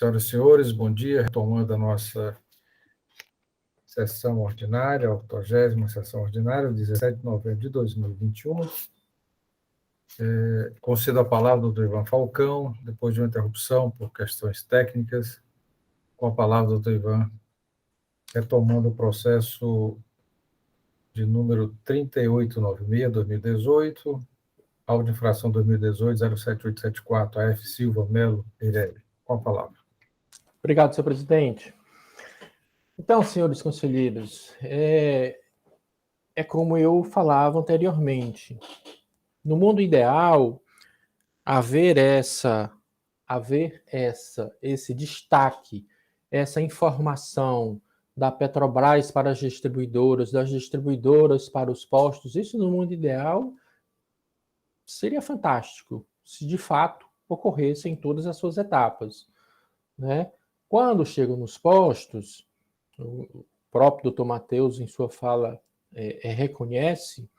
Senhoras e senhores, bom dia. Retomando a nossa sessão ordinária, a 80ª sessão ordinária, 17 de novembro de 2021. Concedo a palavra ao doutor Ivan Falcão, depois de uma interrupção por questões técnicas. Com a palavra, doutor Ivan, retomando o processo de número 3896-2018, auto de infração 2018-07874, AF Silva Melo Eireli. Com a palavra. Obrigado, senhor presidente. Então, senhores conselheiros, é como eu falava anteriormente. No mundo ideal, haver esse destaque, essa informação da Petrobras para as distribuidoras, das distribuidoras para os postos, isso no mundo ideal seria fantástico, se de fato ocorresse em todas as suas etapas, né? Quando chegam nos postos, o próprio doutor Matheus, em sua fala, reconhece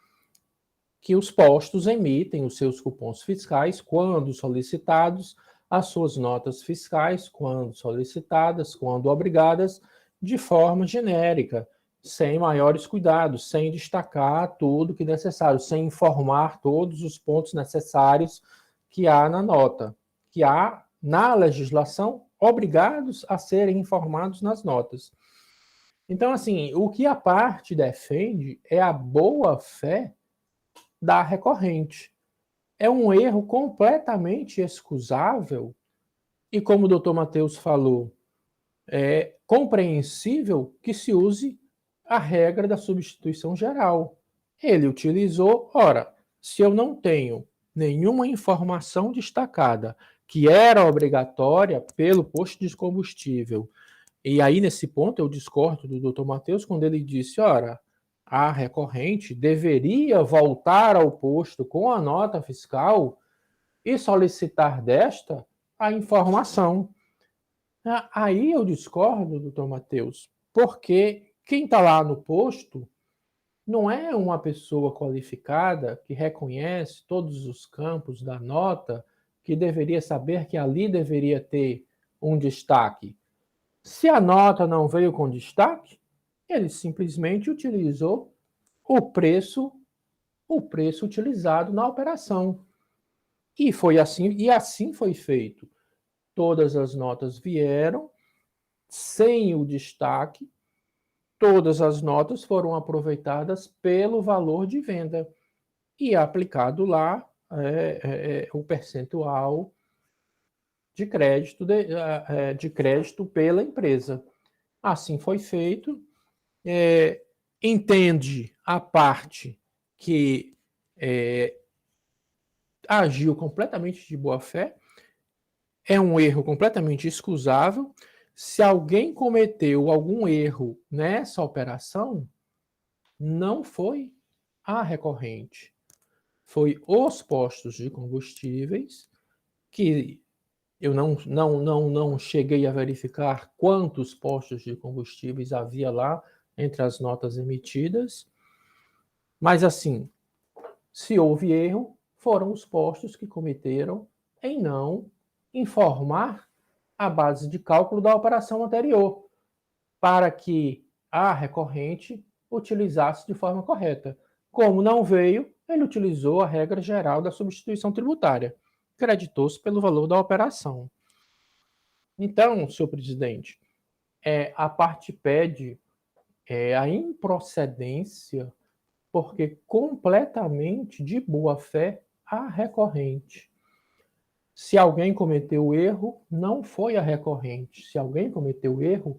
que os postos emitem os seus cupons fiscais quando solicitados, as suas notas fiscais quando solicitadas, quando obrigadas, de forma genérica, sem maiores cuidados, sem destacar tudo que é necessário, sem informar todos os pontos necessários que há na nota, que há na legislação obrigados a serem informados nas notas. Então, assim, o que a parte defende é a boa-fé da recorrente. É um erro completamente excusável e, como o doutor Matheus falou, é compreensível que se use a regra da substituição geral. Ele utilizou, ora, se eu não tenho nenhuma informação destacada que era obrigatória pelo posto de combustível, e aí nesse ponto eu discordo do doutor Matheus quando ele disse, ora, a recorrente deveria voltar ao posto com a nota fiscal e solicitar desta a informação. Aí eu discordo, doutor Matheus, porque quem está lá no posto não é uma pessoa qualificada que reconhece todos os campos da nota, que deveria saber que ali deveria ter um destaque. Se a nota não veio com destaque, ele simplesmente utilizou o preço utilizado na operação. E foi assim, e assim foi feito. Todas as notas vieram sem o destaque, todas as notas foram aproveitadas pelo valor de venda e aplicado lá o percentual de crédito pela empresa. Assim foi feito. Entende a parte que agiu completamente de boa fé, é um erro completamente excusável. Se alguém cometeu algum erro nessa operação, não foi a recorrente, foi os postos de combustíveis, que eu não cheguei a verificar quantos postos de combustíveis havia lá entre as notas emitidas, mas assim, se houve erro, foram os postos que cometeram em não informar a base de cálculo da operação anterior, para que a recorrente utilizasse de forma correta. Como não veio, ele utilizou a regra geral da substituição tributária, creditou-se pelo valor da operação. Então, senhor presidente, a parte pede a improcedência, porque completamente de boa fé a recorrente. Se alguém cometeu erro, não foi a recorrente. Se alguém cometeu erro,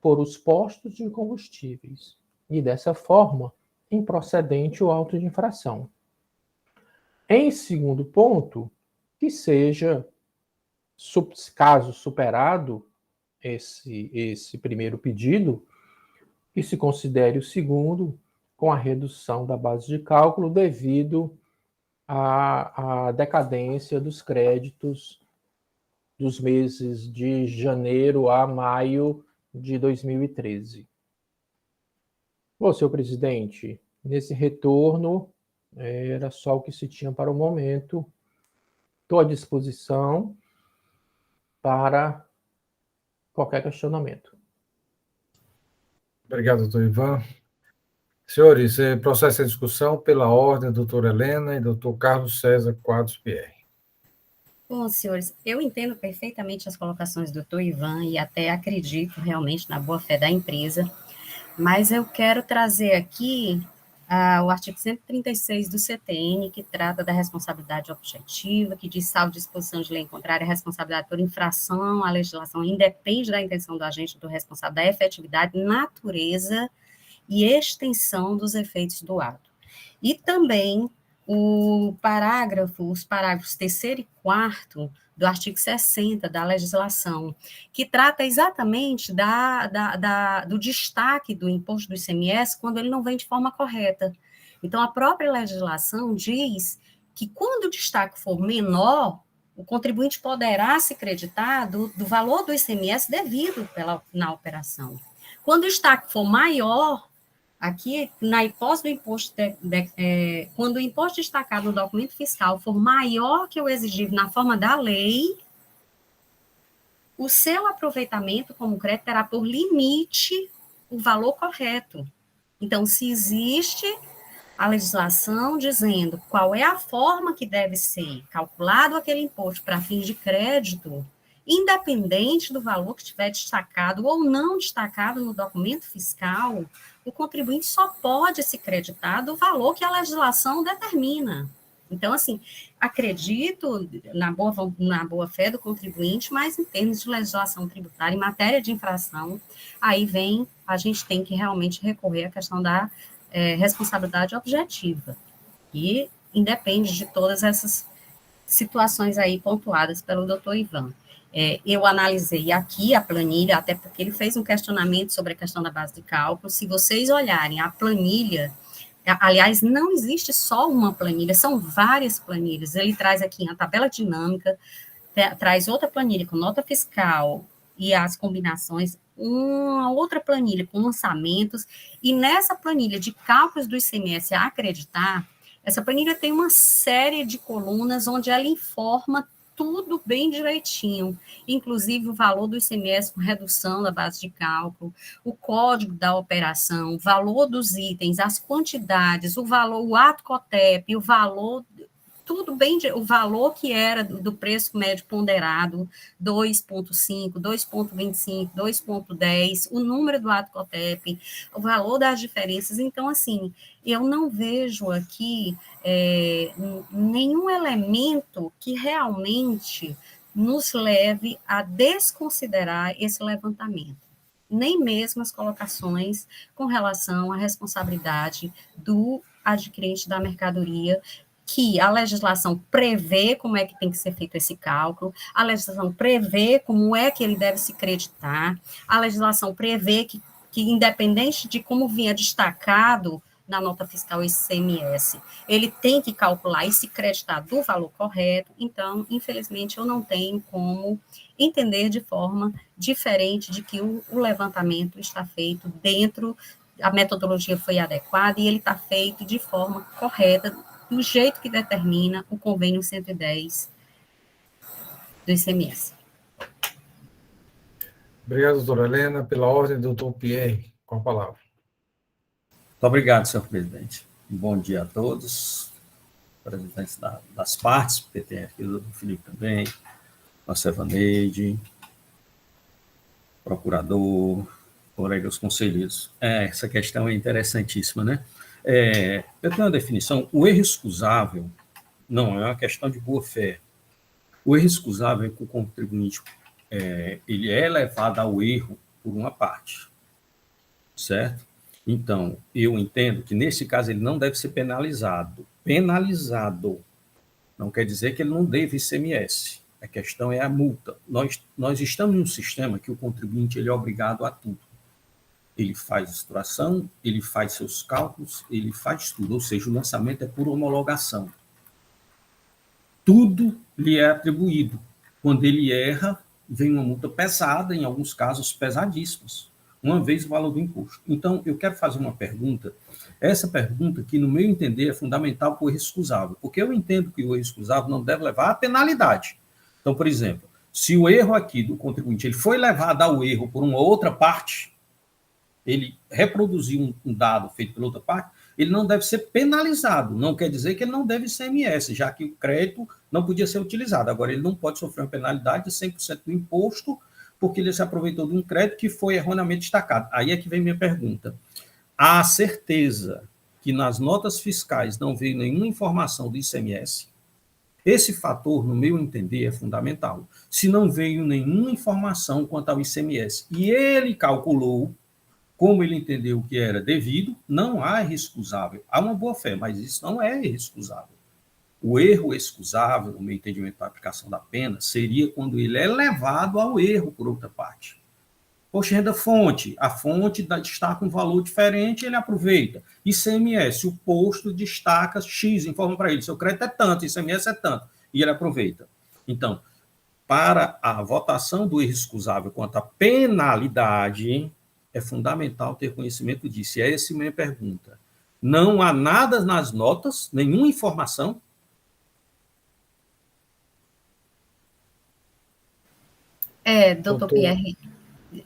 foram os postos de combustíveis. E dessa forma, improcedente o auto de infração. Em segundo ponto, que seja, caso superado esse primeiro pedido, que se considere o segundo com a redução da base de cálculo devido à decadência dos créditos dos meses de janeiro a maio de 2013. Bom, senhor presidente, nesse retorno, era só o que se tinha para o momento. Estou à disposição para qualquer questionamento. Obrigado, doutor Ivan. Senhores, processo de discussão pela ordem, doutora Helena e doutor Carlos César Quadros Pierre. Bom, senhores, eu entendo perfeitamente as colocações do doutor Ivan e até acredito realmente na boa-fé da empresa, mas eu quero trazer aqui o artigo 136 do CTN, que trata da responsabilidade objetiva, que diz: salvo disposição de lei contrária, a responsabilidade por infração à legislação independe da intenção do agente do responsável, da efetividade, natureza e extensão dos efeitos do ato. E também os parágrafos 3º e 4º do artigo 60 da legislação, que trata exatamente do destaque do imposto do ICMS quando ele não vem de forma correta. Então, a própria legislação diz que quando o destaque for menor, o contribuinte poderá se creditar do valor do ICMS devido na operação. Quando o destaque for maior, aqui, na hipótese do imposto, quando o imposto destacado no documento fiscal for maior que o exigível na forma da lei, o seu aproveitamento como crédito terá por limite o valor correto. Então, se existe a legislação dizendo qual é a forma que deve ser calculado aquele imposto para fins de crédito, independente do valor que estiver destacado ou não destacado no documento fiscal, o contribuinte só pode se creditar do valor que a legislação determina. Então, assim, acredito na boa-fé do contribuinte, mas em termos de legislação tributária, em matéria de infração, aí a gente tem que realmente recorrer à questão da responsabilidade objetiva, que independe de todas essas situações aí pontuadas pelo doutor Ivan. Eu analisei aqui a planilha, até porque ele fez um questionamento sobre a questão da base de cálculo. Se vocês olharem a planilha, aliás, não existe só uma planilha, são várias planilhas. Ele traz aqui a tabela dinâmica, traz outra planilha com nota fiscal e as combinações, uma outra planilha com lançamentos, e nessa planilha de cálculos do ICMS a acreditar, essa planilha tem uma série de colunas onde ela informa tudo bem direitinho, inclusive o valor do ICMS com redução da base de cálculo, o código da operação, o valor dos itens, as quantidades, o valor, o ato COTEP, o valor, tudo bem, o valor que era do preço médio ponderado, 2,5, 2,25, 2,10, o número do ato COTEP, o valor das diferenças. Então, assim, eu não vejo aqui nenhum elemento que realmente nos leve a desconsiderar esse levantamento, nem mesmo as colocações com relação à responsabilidade do adquirente da mercadoria, que a legislação prevê como é que tem que ser feito esse cálculo, a legislação prevê como é que ele deve se creditar, a legislação prevê que independente de como vinha destacado na nota fiscal ICMS, ele tem que calcular e se creditar do valor correto. Então, infelizmente, eu não tenho como entender de forma diferente de que o levantamento está feito dentro, a metodologia foi adequada e ele está feito de forma correta, do jeito que determina o convênio 110 do ICMS. Obrigado, doutora Helena. Pela ordem, doutor Pierre, com a palavra. Muito obrigado, senhor presidente. Bom dia a todos, representantes das partes, porque tem aqui o Felipe também, nossa Evaneide, procurador, colegas conselheiros. Essa questão é interessantíssima, né? Eu tenho uma definição: o erro excusável não é uma questão de boa-fé. O erro excusável é que o contribuinte ele é levado ao erro por uma parte, certo? Então, eu entendo que, nesse caso, ele não deve ser penalizado. Penalizado não quer dizer que ele não deve ICMS. A questão é a multa. Nós estamos em um sistema que o contribuinte ele é obrigado a tudo. Ele faz extração, ele faz seus cálculos, ele faz tudo. Ou seja, o lançamento é por homologação. Tudo lhe é atribuído. Quando ele erra, vem uma multa pesada, em alguns casos pesadíssimos, uma vez o valor do imposto. Então, eu quero fazer uma pergunta. Essa pergunta, que no meu entender é fundamental para o erro excusável, porque eu entendo que o erro excusável não deve levar à penalidade. Então, por exemplo, Se o erro aqui do contribuinte ele foi levado ao erro por uma outra parte, ele reproduziu um dado feito pela outra parte, ele não deve ser penalizado. Não quer dizer que ele não deve ICMS, já que o crédito não podia ser utilizado. Agora, ele não pode sofrer uma penalidade de 100% do imposto, porque ele se aproveitou de um crédito que foi erroneamente destacado. Aí é que vem minha pergunta. Há certeza que nas notas fiscais não veio nenhuma informação do ICMS? Esse fator, no meu entender, é fundamental. Se não veio nenhuma informação quanto ao ICMS e ele calculou como ele entendeu que era devido, não há erro excusável. Há uma boa-fé, mas isso não é erro excusável. O erro excusável, no meu entendimento da aplicação da pena, seria quando ele é levado ao erro por outra parte. Poxa, renda-fonte. A fonte destaca um valor diferente, ele aproveita. ICMS, o posto destaca X, informa para ele, seu crédito é tanto, ICMS é tanto, e ele aproveita. Então, para a votação do erro excusável quanto à penalidade, é fundamental ter conhecimento disso. E é essa a minha pergunta. Não há nada nas notas, nenhuma informação? Doutor Pierre,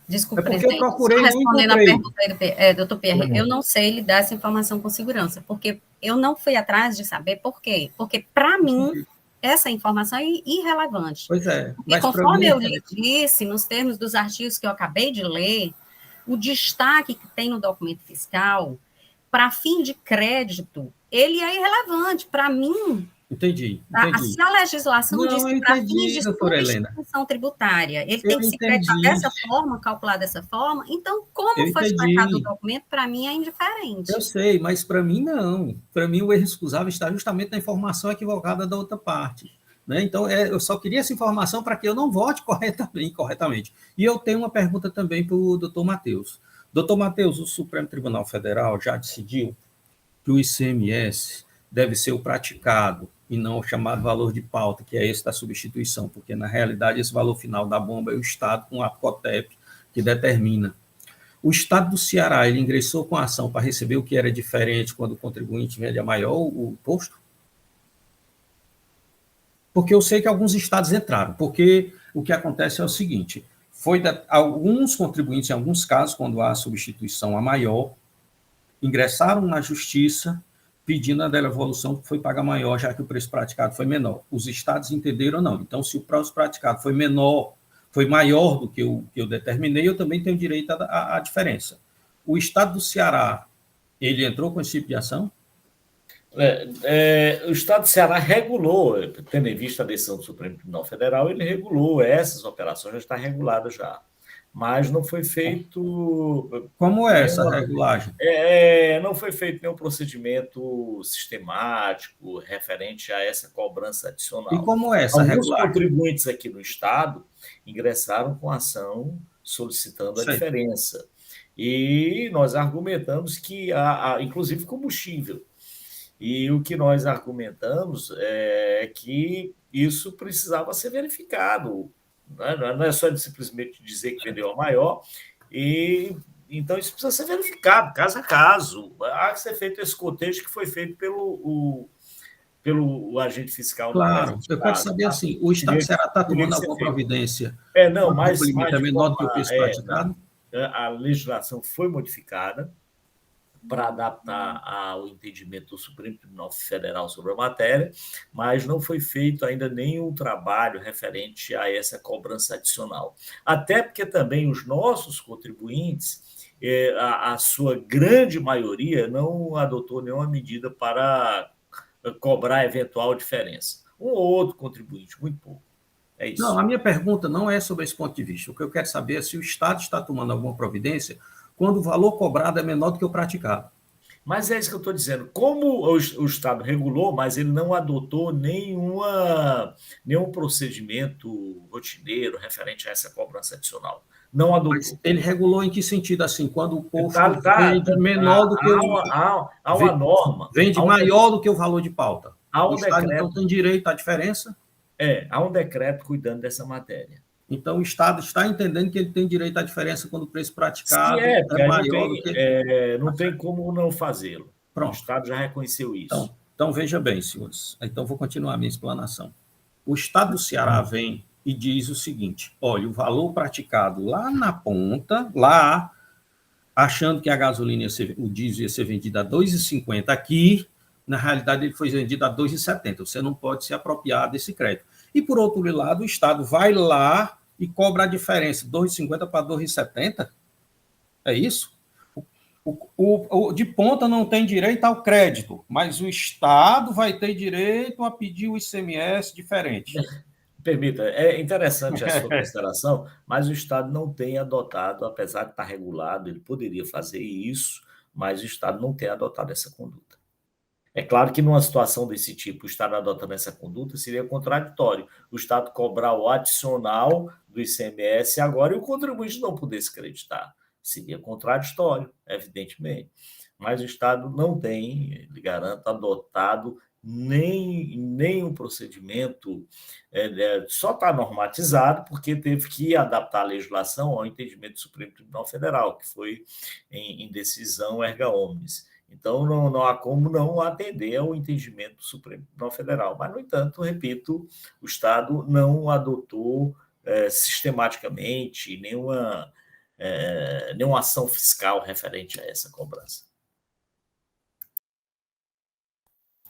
desculpe, porque eu procurei só respondendo a muito pergunta aí, doutor Pierre, eu não sei lhe dar essa informação com segurança, porque eu não fui atrás de saber por quê. Porque, para mim, essa informação é irrelevante. Pois é. Porque, conforme eu lhe disse, nos termos dos artigos que eu acabei de ler, o destaque que tem no documento fiscal, para fim de crédito, ele é irrelevante. Para mim, entendi. Se a legislação diz que para fins de substituição tributária, ele tem que se creditar dessa forma, calcular dessa forma, então, como foi destacado no documento, para mim é indiferente. Eu sei, mas para mim não. Para mim, o erro excusável está justamente na informação equivocada da outra parte. Né? Então, eu só queria essa informação para que eu não vote corretamente. E eu tenho uma pergunta também para o doutor Matheus. Doutor Matheus, o Supremo Tribunal Federal já decidiu que o ICMS deve ser o praticado e não o chamado valor de pauta, que é esse da substituição, porque, na realidade, esse valor final da bomba é o Estado com a COTEP que determina. O Estado do Ceará, ele ingressou com a ação para receber o que era diferente quando o contribuinte vende a maior o posto? Porque eu sei que alguns estados entraram, porque o que acontece é o seguinte, alguns contribuintes, em alguns casos, quando há substituição a maior, ingressaram na justiça pedindo a devolução que foi paga maior, já que o preço praticado foi menor. Os estados entenderam ou não. Então, se o preço praticado foi menor, foi maior do que eu determinei, eu também tenho direito à diferença. O estado do Ceará, ele entrou com esse tipo de ação? O Estado do Ceará regulou, tendo em vista a decisão do Supremo Tribunal Federal, ele regulou essas operações, já está regulada já. Mas não foi feito... Como é essa regulagem? Não foi feito nenhum procedimento sistemático referente a essa cobrança adicional. E como é essa regulagem? Alguns contribuintes aqui no Estado ingressaram com ação solicitando a diferença. E nós argumentamos que há inclusive combustível. E o que nós argumentamos é que isso precisava ser verificado. Não é só simplesmente dizer que vendeu a maior. E então isso precisa ser verificado, caso a caso. Há que ser feito esse cotejo que foi feito pelo agente fiscal. Claro, eu quero saber assim, o Estado do Ceará está tomando alguma providência? Não, mas o limite é menor do que o preço praticado? A legislação foi modificada para adaptar ao entendimento do Supremo Tribunal Federal sobre a matéria, mas não foi feito ainda nenhum trabalho referente a essa cobrança adicional. Até porque também os nossos contribuintes, a sua grande maioria, não adotou nenhuma medida para cobrar eventual diferença. Um ou outro contribuinte, muito pouco. É isso. Não, a minha pergunta não é sobre esse ponto de vista. O que eu quero saber é se o Estado está tomando alguma providência quando o valor cobrado é menor do que o praticado. Mas é isso que eu estou dizendo. Como o Estado regulou, mas ele não adotou nenhum procedimento rotineiro referente a essa cobrança adicional. Não adotou. Mas ele regulou em que sentido? Assim, quando o posto vende menor do que há uma norma. Vende maior do que o valor de pauta. O Estado, então, tem direito à diferença? Há um decreto cuidando dessa matéria. Então, o Estado está entendendo que ele tem direito à diferença quando o preço praticado é maior do que... não tem como não fazê-lo. Pronto. O Estado já reconheceu isso. Então, veja bem, senhores. Então, vou continuar a minha explanação. O Estado do Ceará vem e diz o seguinte: olha, o valor praticado lá na ponta, lá, achando que a gasolina o diesel ia ser vendido a R$ 2,50 aqui, na realidade ele foi vendido a R$ 2,70. Você não pode se apropriar desse crédito. E, por outro lado, o Estado vai lá e cobra a diferença, R$ 2,50 para R$ 2,70. É isso? O de ponta não tem direito ao crédito, mas o Estado vai ter direito a pedir o ICMS diferente. Permita, é interessante a sua consideração, mas o Estado não tem adotado, apesar de estar regulado, ele poderia fazer isso, mas o Estado não tem adotado essa conduta. É claro que numa situação desse tipo, o Estado adotando essa conduta seria contraditório. O Estado cobrar o adicional do ICMS agora e o contribuinte não poder se creditar. Seria contraditório, evidentemente. Mas o Estado não tem, lhe garanto, adotado nem um procedimento, só está normatizado porque teve que adaptar a legislação ao entendimento do Supremo Tribunal Federal, que foi em decisão erga omnes. Então, não há como não atender ao entendimento do Supremo Tribunal Federal. Mas, no entanto, repito, o Estado não adotou sistematicamente nenhuma ação fiscal referente a essa cobrança.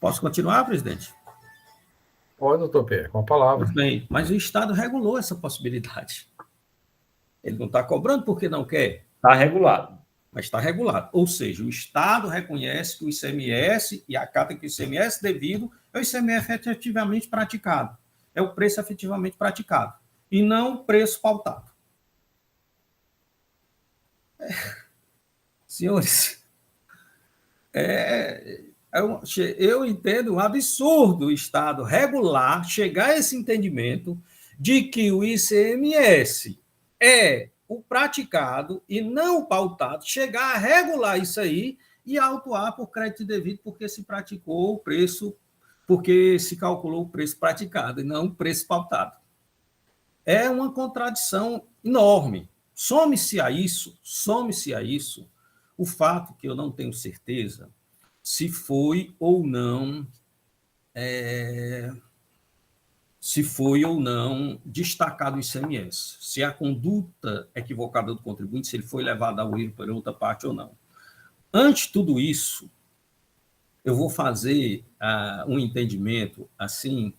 Posso continuar, presidente? Pode, doutor Pierre, com a palavra. Muito bem, mas o Estado regulou essa possibilidade. Ele não está cobrando porque não quer. Está regulado. Mas está regulado. Ou seja, o Estado reconhece que o ICMS e acata que o ICMS devido é o ICMS efetivamente praticado. É o preço efetivamente praticado. E não o preço pautado. Senhores, eu entendo um absurdo o Estado regular, chegar a esse entendimento de que o ICMS é o praticado e não o pautado, chegar a regular isso aí e autuar por crédito devido porque se praticou o preço, porque se calculou o preço praticado e não o preço pautado. É uma contradição enorme. Some-se a isso o fato que eu não tenho certeza se foi ou não destacado o ICMS, se a conduta equivocada do contribuinte, se ele foi levado ao erro por outra parte ou não. Antes de tudo isso, eu vou fazer um entendimento assim,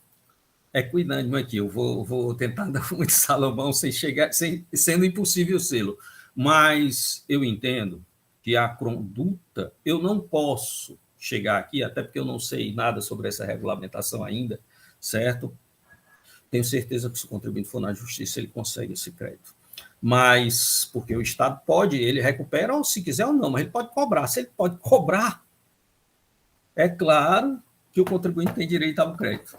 equidânimo aqui, eu vou tentar dar muito Salomão sendo impossível sê-lo, mas eu entendo que a conduta, eu não posso chegar aqui, até porque eu não sei nada sobre essa regulamentação ainda, certo? Tenho certeza que se o contribuinte for na justiça, ele consegue esse crédito. Mas, porque o Estado pode, ele recupera, ou se quiser ou não, mas ele pode cobrar. Se ele pode cobrar, é claro que o contribuinte tem direito ao crédito.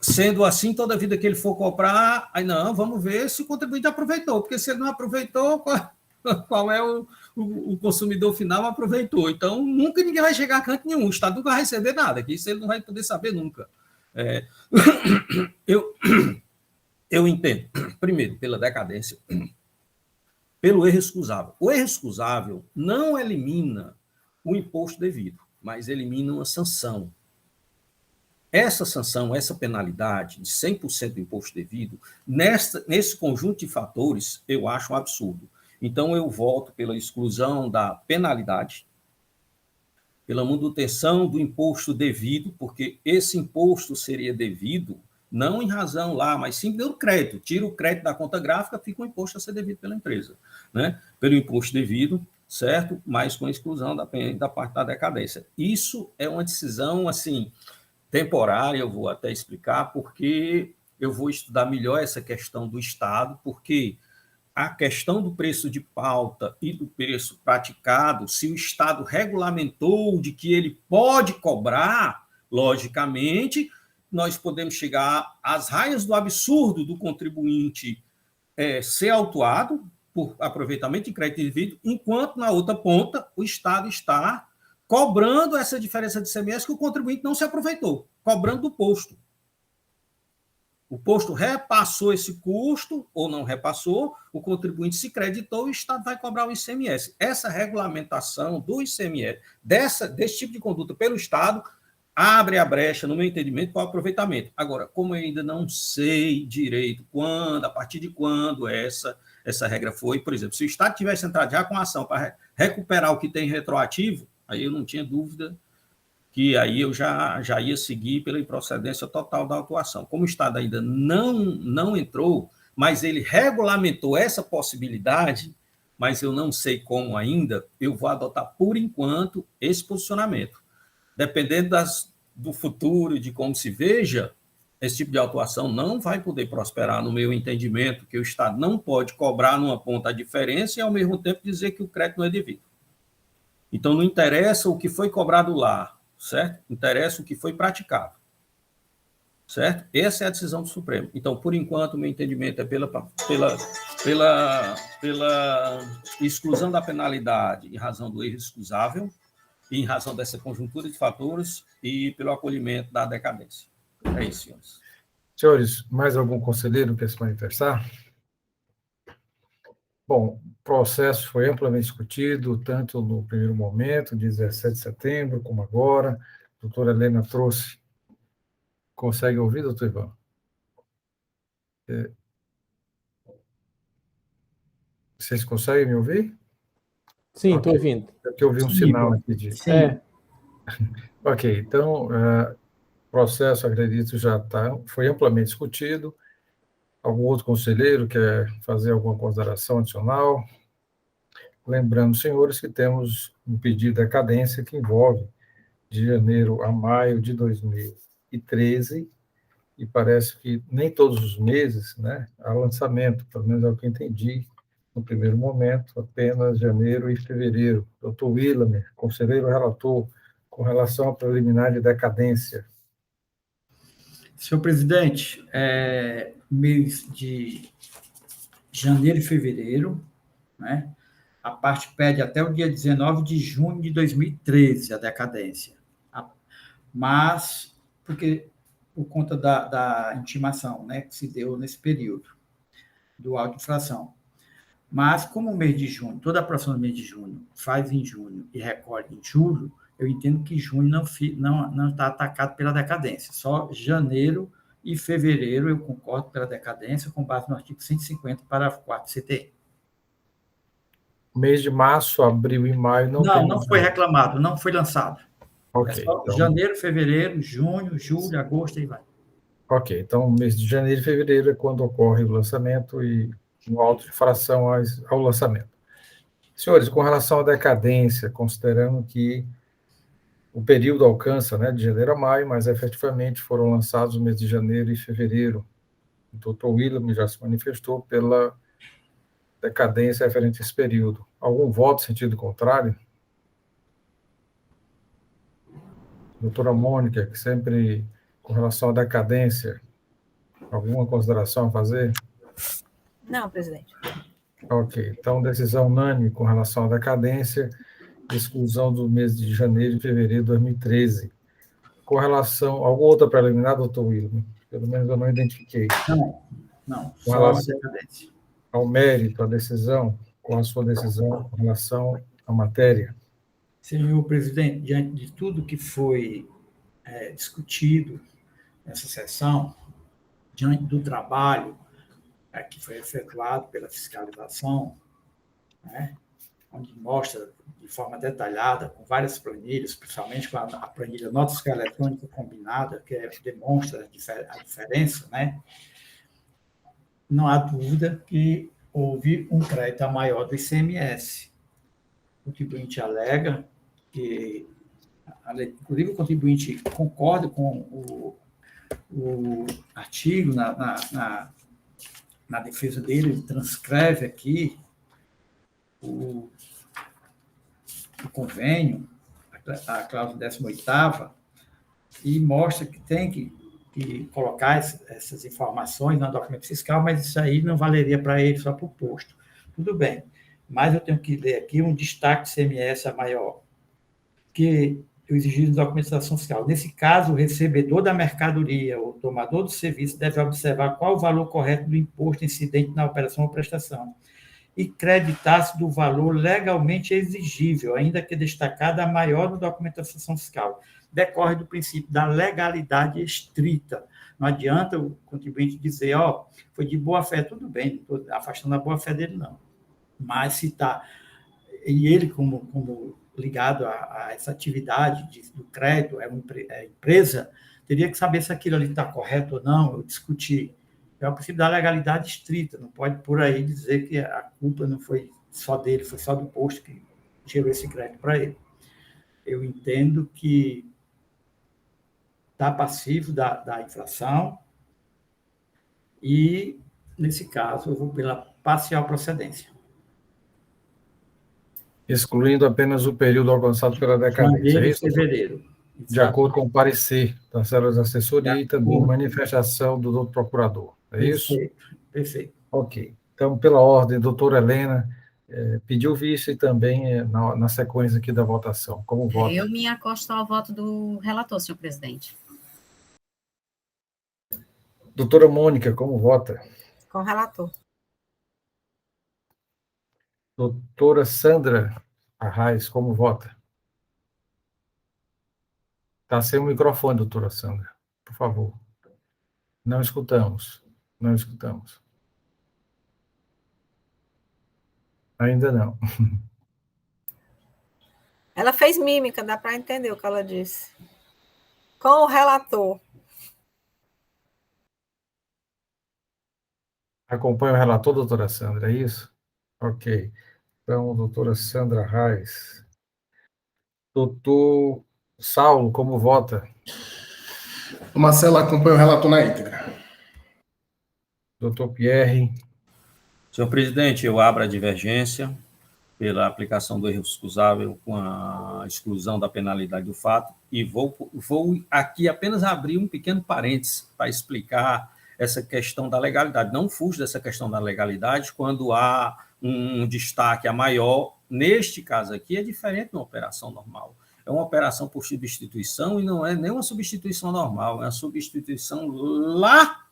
Sendo assim, toda vida que ele for cobrar, aí não, vamos ver se o contribuinte aproveitou, porque se ele não aproveitou, qual é o consumidor final aproveitou. Então, nunca ninguém vai chegar a canto nenhum, o Estado nunca vai receber nada, que isso ele não vai poder saber nunca. Eu entendo, primeiro, pela decadência, pelo erro excusável. O erro excusável não elimina o imposto devido, mas elimina uma sanção. Essa sanção, essa penalidade de 100% do imposto devido, nesse conjunto de fatores, eu acho um absurdo. Então, eu voto pela exclusão da penalidade, pela manutenção do imposto devido, porque esse imposto seria devido, não em razão lá, mas sim pelo crédito. Tira o crédito da conta gráfica, fica o imposto a ser devido pela empresa, né? Pelo imposto devido, certo? Mas com a exclusão da parte da decadência. Isso é uma decisão, assim, temporária, eu vou até explicar, porque eu vou estudar melhor essa questão do Estado, porque a questão do preço de pauta e do preço praticado, se o Estado regulamentou de que ele pode cobrar, logicamente, nós podemos chegar às raias do absurdo do contribuinte ser autuado por aproveitamento de crédito devido, enquanto na outra ponta o Estado está cobrando essa diferença de ICMS que o contribuinte não se aproveitou, cobrando do posto. O posto repassou esse custo, ou não repassou, o contribuinte se creditou e o Estado vai cobrar o ICMS. Essa regulamentação do ICMS, desse tipo de conduta pelo Estado, abre a brecha, no meu entendimento, para o aproveitamento. Agora, como eu ainda não sei direito quando, a partir de quando essa regra foi, por exemplo, se o Estado tivesse entrado já com ação para recuperar o que tem retroativo, aí eu não tinha dúvida que aí eu já ia seguir pela improcedência total da autuação. Como o Estado ainda não entrou, mas ele regulamentou essa possibilidade, mas eu não sei como ainda, eu vou adotar, por enquanto, esse posicionamento. Dependendo do futuro, de como se veja, esse tipo de autuação não vai poder prosperar, no meu entendimento, que o Estado não pode cobrar numa ponta a diferença e, ao mesmo tempo, dizer que o crédito não é devido. Então, não interessa o que foi cobrado lá, certo? Interessa o que foi praticado, certo? Essa é a decisão do Supremo. Então, por enquanto, o meu entendimento é pela exclusão da penalidade em razão do erro excusável, em razão dessa conjuntura de fatores e pelo acolhimento da decadência. É isso, senhores. Senhores, mais algum conselheiro quer se manifestar? Bom, o processo foi amplamente discutido, tanto no primeiro momento, 17 de setembro, como agora. A doutora Helena trouxe. Consegue ouvir, doutor Ivan? Vocês conseguem me ouvir? Sim, estou ouvindo. Porque eu vi um sinal aqui de... Ok, então, o processo, acredito, foi amplamente discutido. Algum outro conselheiro quer fazer alguma consideração adicional? Lembrando, senhores, que temos um pedido de decadência que envolve de janeiro a maio de 2013, e parece que nem todos os meses, né, há lançamento, pelo menos é o que entendi no primeiro momento, apenas janeiro e fevereiro. Doutor William, conselheiro relator, com relação à preliminar de decadência. Senhor presidente, mês de janeiro e fevereiro, né? A parte pede até o dia 19 de junho de 2013 a decadência. Mas, por conta da intimação, né, que se deu nesse período do auto de infração. Mas, como o mês de junho, toda a aprovação do mês de junho faz em junho e recolhe em julho, eu entendo que junho não está atacado pela decadência. Só janeiro e fevereiro eu concordo pela decadência, com base no artigo 150, parágrafo 4 do CTI. Mês de março, abril e maio não foi reclamado, não foi lançado. Ok. É só então, janeiro, fevereiro, junho, julho, agosto e vai. Ok, então mês de janeiro e fevereiro é quando ocorre o lançamento e o auto de infração ao lançamento. Senhores, com relação à decadência, considerando que o período alcança, né, de janeiro a maio, mas efetivamente foram lançados no mês de janeiro e fevereiro. O doutor William já se manifestou pela decadência referente a esse período. Algum voto em sentido contrário? Doutora Mônica, que sempre, com relação à decadência, alguma consideração a fazer? Não, presidente. Ok, então decisão unânime com relação à decadência, exclusão do mês de janeiro e fevereiro de 2013. Com relação a alguma outra preliminar, doutor William? Pelo menos eu não identifiquei. Não, com só relação a decadência. Ao mérito, à decisão, com a sua decisão com relação à matéria. Senhor presidente, diante de tudo que foi discutido nessa sessão, diante do trabalho que foi efetuado pela fiscalização, né, onde mostra de forma detalhada, com várias planilhas, principalmente com a planilha nota fiscal eletrônica combinada, que demonstra a diferença, né, não há dúvida que houve um crédito maior do ICMS. O contribuinte alega que, inclusive, o contribuinte concorda com o artigo na defesa dele, ele transcreve aqui o convênio, a cláusula 18ª, e mostra que tem que colocar essas informações no documento fiscal, mas isso aí não valeria para ele, só para o posto. Tudo bem, mas eu tenho que ler aqui um destaque de CMS a maior, que eu exigi na documentação fiscal. Nesse caso, o recebedor da mercadoria ou tomador do serviço deve observar qual o valor correto do imposto incidente na operação ou prestação e creditar-se do valor legalmente exigível, ainda que destacada a maior da documentação fiscal. decorre do princípio da legalidade estrita. Não adianta o contribuinte dizer, foi de boa-fé, tudo bem, não estou afastando a boa-fé dele, não. Mas se está... E ele, como ligado a essa atividade do crédito, é empresa, teria que saber se aquilo ali está correto ou não, eu discutir. É o princípio da legalidade estrita, não pode por aí dizer que a culpa não foi só dele, foi só do posto que tirou esse crédito para ele. Eu entendo que está passivo da infração e, nesse caso, eu vou pela parcial procedência. Excluindo apenas o período alcançado pela decadência. Janeiro e fevereiro. De acordo com o parecer da célula de assessoria e também manifestação do doutor procurador. É isso? Perfeito. Ok. Então, pela ordem, doutora Helena pediu vista e também na sequência aqui da votação. Como vota? Eu me acosto ao voto do relator, senhor presidente. Doutora Mônica, como vota? Com o relator. Doutora Sandra Arraes, como vota? Está sem o microfone, doutora Sandra, por favor. Não escutamos. Não escutamos. Ainda não. Ela fez mímica, dá para entender o que ela disse. Com o relator. Acompanha o relator, doutora Sandra, é isso? Ok. Então, doutora Sandra Arraes. Doutor Saulo, como vota? O Marcelo acompanha o relator na íntegra. Doutor Pierre. Senhor presidente, eu abro a divergência pela aplicação do erro excusável com a exclusão da penalidade do fato e vou aqui apenas abrir um pequeno parênteses para explicar essa questão da legalidade. Não fujo dessa questão da legalidade quando há um destaque a maior. Neste caso aqui é diferente de uma operação normal. É uma operação por substituição e não é nem uma substituição normal, é uma substituição lá.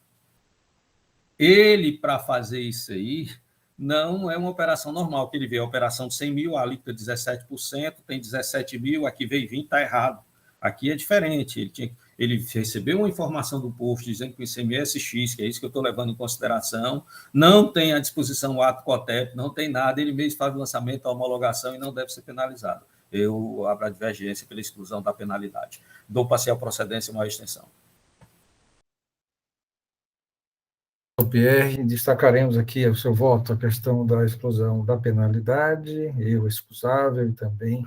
Ele, para fazer isso aí, não é uma operação normal, que ele vê a operação de 100 mil, a alíquota 17%, tem 17 mil, aqui veio 20, está errado. Aqui é diferente, ele recebeu uma informação do posto dizendo que o ICMS X, que é isso que eu estou levando em consideração, não tem à disposição o ato COTEP, não tem nada, ele mesmo faz o lançamento, a homologação e não deve ser penalizado. Eu abro a divergência pela exclusão da penalidade. Dou parcial procedência e maior extensão. Pierre, destacaremos aqui o seu voto, a questão da exclusão da penalidade, erro excusável, e também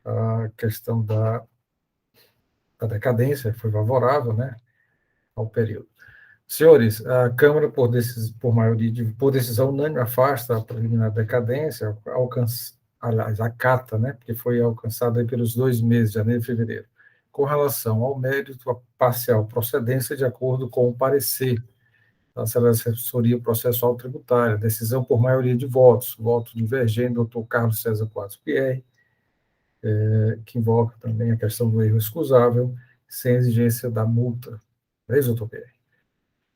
a questão da decadência, foi favorável, né, ao período. Senhores, a Câmara, por decisão unânime, afasta a preliminar decadência, aliás, acata, né, porque foi alcançada aí pelos 2 meses, janeiro e fevereiro, com relação ao mérito, a parcial procedência de acordo com o parecer da Sala de Assessoria Processual Tributária, decisão por maioria de votos, voto divergente, doutor Carlos César Quadros Pierre, que invoca também a questão do erro excusável, sem exigência da multa. É isso, doutor Pierre?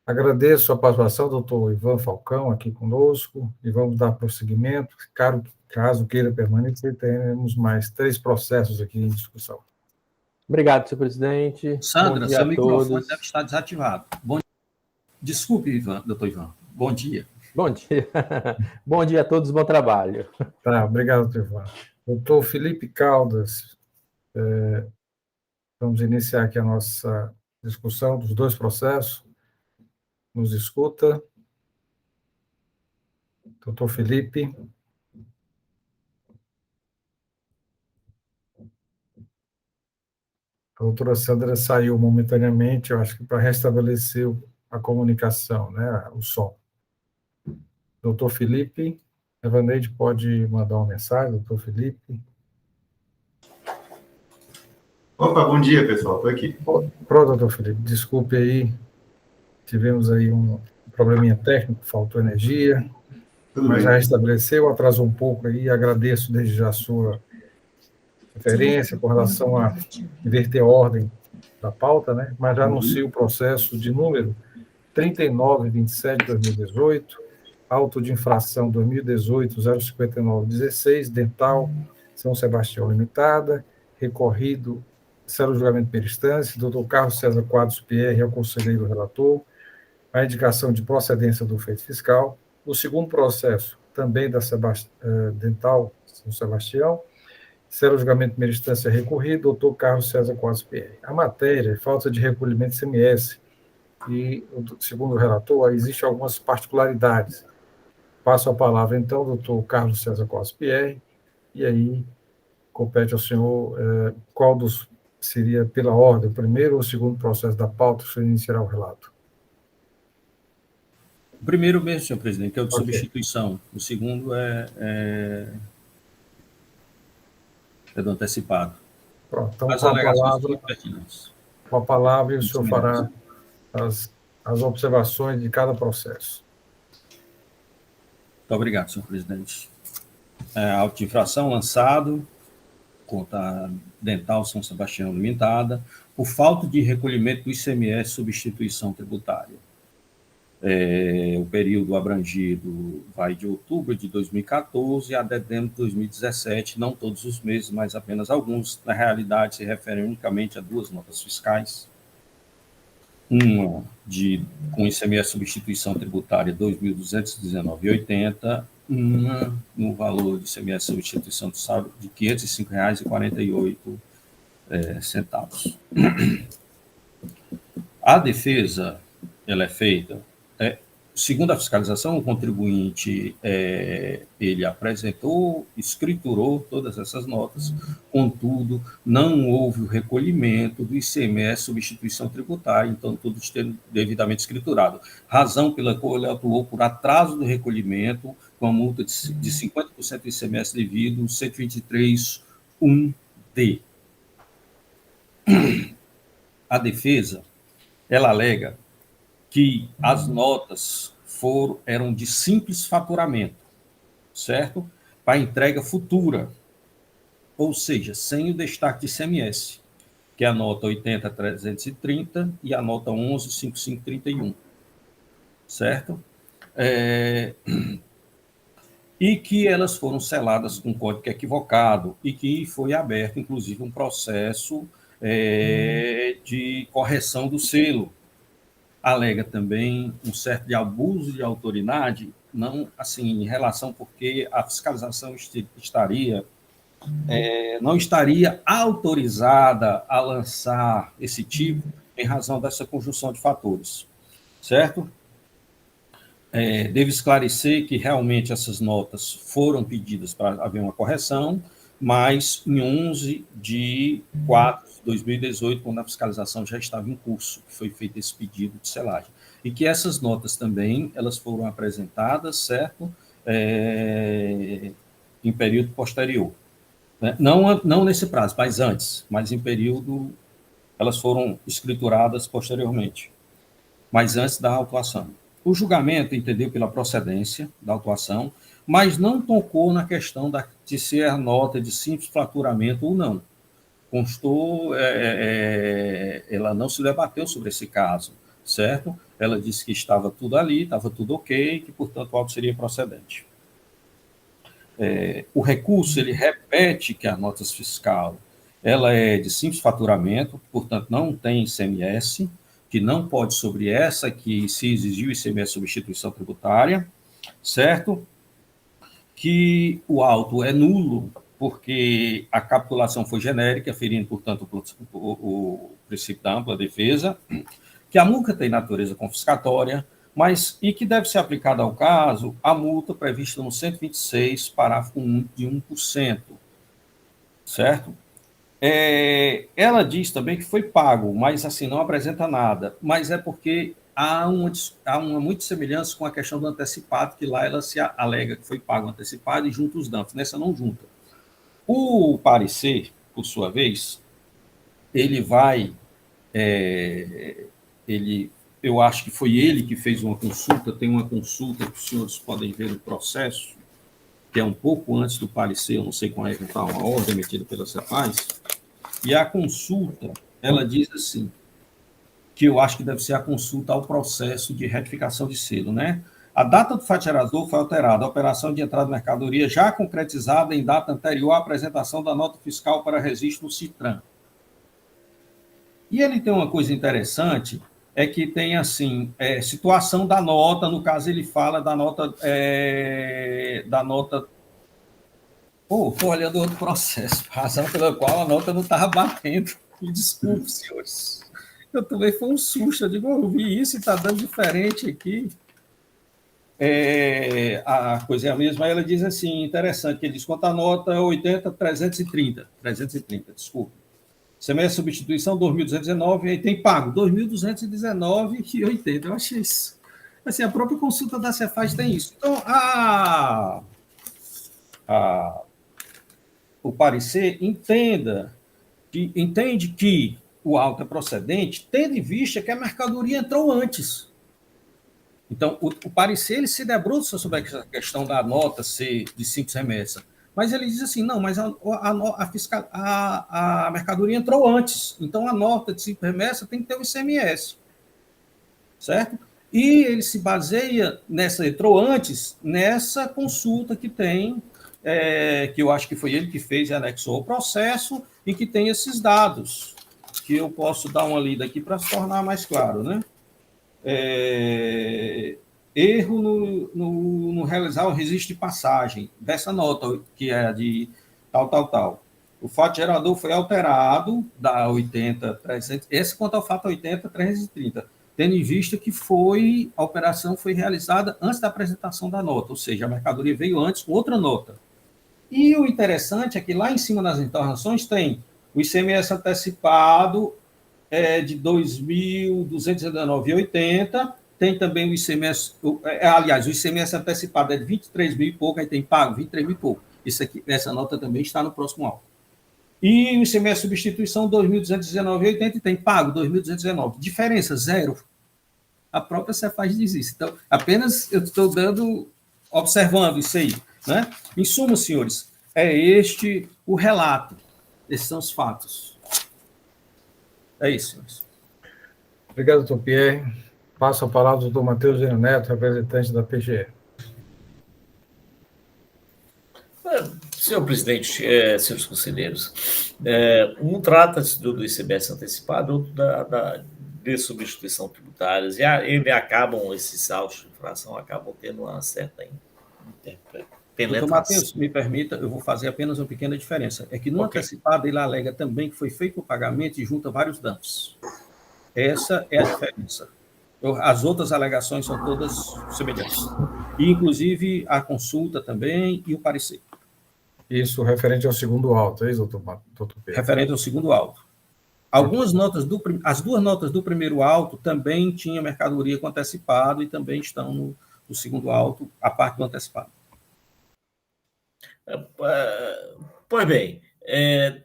Agradeço a participação do doutor Ivan Falcão aqui conosco, e vamos dar prosseguimento. Caso queira permanecer, teremos mais 3 processos aqui em discussão. Obrigado, senhor presidente. Sandra, seu microfone deve estar desativado. Desculpe, Ivan, doutor Ivan. Bom dia. Bom dia. Bom dia a todos, bom trabalho. Tá, obrigado, doutor Ivan. Doutor Felipe Caldas, vamos iniciar aqui a nossa discussão dos 2 processos. Nos escuta. Doutor Felipe. A doutora Sandra saiu momentaneamente, eu acho que para restabelecer a comunicação, né, o som. Doutor Felipe, Evaneide pode mandar uma mensagem, doutor Felipe. Opa, bom dia, pessoal, estou aqui. Pronto, doutor Felipe, desculpe aí, tivemos aí um probleminha técnico, faltou energia, mas já restabeleceu, atrasou um pouco aí, agradeço desde já a sua referência com relação a inverter a ordem da pauta, né, mas já anuncio o processo de número 3927/2018, auto de infração 2018-05916, Dental, São Sebastião Limitada, recorrido Será o julgamento de primeira instância. Doutor Carlos César Quadros PR é o conselheiro relator. A indicação de procedência do feito fiscal. O segundo processo, também da Dental São Sebastião. Será o julgamento de primeira instância recorrido. Doutor Carlos César Quadros PR. A matéria, falta de recolhimento de ICMS. E, segundo o relator, existem algumas particularidades. Passo a palavra, então, ao doutor Carlos César Quadros PR. E aí, compete ao senhor qual dos seria pela ordem, o primeiro ou o segundo processo da pauta, o senhor iniciará o relato. O primeiro mesmo, senhor presidente, que é o de substituição. O segundo é do antecipado. Pronto, então, As com a palavra, o senhor fará as observações de cada processo. Muito obrigado, senhor presidente. Auto de infração lançado contra a Dental São Sebastião Limitada por falta de recolhimento do ICMS substituição tributária. O período abrangido vai de outubro de 2014 a dezembro de 2017, não todos os meses, mas apenas alguns. Na realidade, se referem unicamente a duas notas fiscais. Uma com ICMS substituição tributária 2.219,80, uma no valor de ICMS substituição de R$ 505,48. A defesa, ela é feita, segundo a fiscalização, o contribuinte, ele apresentou, escriturou todas essas notas, contudo, não houve o recolhimento do ICMS substituição tributária, então tudo esteve devidamente escriturado, razão pela qual ele atuou por atraso do recolhimento, com a multa de 50% do ICMS devido, 123.1d. A defesa, ela alega que as notas eram de simples faturamento, certo? Para entrega futura, ou seja, sem o destaque de ICMS, que é a nota 80.330 e a nota 11.5531, certo? E que elas foram seladas com código equivocado e que foi aberto, inclusive, um processo de correção do selo. Alega também um certo de abuso de autoridade, não assim em relação porque a fiscalização não estaria autorizada a lançar esse tipo em razão dessa conjunção de fatores, certo? Devo esclarecer que realmente essas notas foram pedidas para haver uma correção, mas em 11 de 4 de 2018, quando a fiscalização já estava em curso, que foi feito esse pedido de selagem. E que essas notas também, elas foram apresentadas, certo? Em período posterior. Não nesse prazo, mas antes, mas em período, elas foram escrituradas posteriormente, mas antes da autuação. O julgamento entendeu pela procedência da autuação, mas não tocou na questão de ser a nota de simples faturamento ou não. Constou, ela não se debateu sobre esse caso, certo? Ela disse que estava tudo ali, estava tudo ok, que, portanto, o auto seria procedente. O recurso, ele repete que a nota fiscal, ela é de simples faturamento, portanto, não tem ICMS, que não pode sobre essa que se exigiu ICMS substituição tributária, certo? Que o auto é nulo, porque a capitulação foi genérica, ferindo, portanto, o princípio da ampla defesa, que a multa tem natureza confiscatória, e que deve ser aplicada ao caso a multa prevista no 126, parágrafo 1, de 1%, certo? Ela diz também que foi pago, mas assim não apresenta nada, mas é porque há uma muita semelhança com a questão do antecipado, que lá ela se alega que foi pago antecipado e junta os danos, nessa não junta. O parecer, por sua vez, ele vai, eu acho que foi ele que fez uma consulta, tem uma consulta que os senhores podem ver no processo, que é um pouco antes do parecer, eu não sei qual é que está uma ordem emitida pela CEPAS, e a consulta, ela diz assim, que eu acho que deve ser a consulta ao processo de retificação de selo, né? A data do faturador foi alterada, a operação de entrada de mercadoria já concretizada em data anterior à apresentação da nota fiscal para registro no CITRAN. E ele tem uma coisa interessante, é que tem, assim, situação da nota, no caso ele fala da nota... estou olhando outro processo, razão pela qual a nota não estava batendo. Me desculpe, senhores. Eu também foi um susto, eu digo, eu vi isso e está dando diferente aqui. A coisa é a mesma, aí ela diz assim, interessante, que ele diz, quanto a nota 80.330, desculpa. Semestre de substituição, 2.219, aí tem pago, 2.219,80. Eu achei isso. Assim, a própria consulta da Cefaz tem isso. Então, o parecer entende que o auto é procedente, tendo em vista que a mercadoria entrou antes. Então, o parecer ele se debruça sobre a questão da nota ser de 5 remessas. Mas ele diz assim, não, mas a mercadoria entrou antes, então a nota de 5 remessas tem que ter o ICMS, certo? E ele se baseia entrou antes, nessa consulta que tem, que eu acho que foi ele que fez e anexou o processo, e que tem esses dados, que eu posso dar uma lida aqui para se tornar mais claro, né? Erro no realizar o registro de passagem dessa nota, que é de tal. O fato gerador foi alterado da 80.300, esse quanto ao fato 80.330, tendo em vista que a operação foi realizada antes da apresentação da nota, ou seja, a mercadoria veio antes com outra nota. E o interessante é que lá em cima das entornações tem o ICMS antecipado de 2.219,80, tem também o ICMS, aliás, o ICMS antecipado é de 23 mil e pouco, aí tem pago 23 mil e pouco. Essa nota também está no próximo auto. E o ICMS substituição 2.219,80 e tem pago 2.219. Diferença, zero. A própria Cefaz diz isso. Então, apenas eu estou observando isso aí. Né? Em suma, senhores, é este o relato. Esses são os fatos. É isso, senhores. Obrigado, doutor Pierre. Passo a palavra ao doutor Matheus Gênio Neto, representante da PGE. Senhor presidente, senhores conselheiros, um trata-se do ICMS antecipado, outro de substituição tributárias, e esses autos de infração acabam tendo uma certa Doutor Matheus, me permita, eu vou fazer apenas uma pequena diferença. É que no antecipado ele alega também que foi feito o pagamento e junta vários danos. Essa é a diferença. As outras alegações são todas semelhantes. E, inclusive, a consulta também e o parecer. Isso referente ao segundo auto, é isso, doutor Pedro? Referente ao segundo auto. As duas notas do primeiro auto também tinham mercadoria com antecipado e também estão no segundo auto, a parte do antecipado. Pois bem,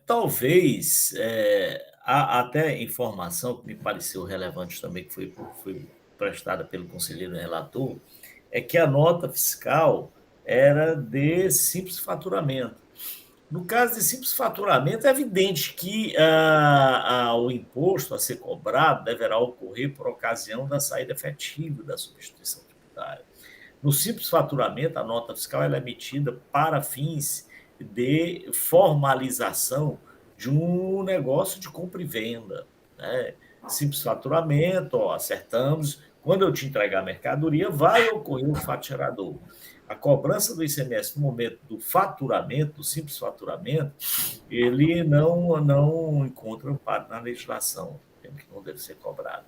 talvez há até informação que me pareceu relevante também, que foi prestada pelo conselheiro relator, é que a nota fiscal era de simples faturamento. No caso de simples faturamento, é evidente que o imposto a ser cobrado deverá ocorrer por ocasião da saída efetiva da substituição tributária. No simples faturamento, a nota fiscal ela é emitida para fins de formalização de um negócio de compra e venda. Né? Simples faturamento, acertamos, quando eu te entregar a mercadoria, vai ocorrer o fato gerador. A cobrança do ICMS no momento do faturamento, do simples faturamento, ele não encontra amparo na legislação, que não deve ser cobrado.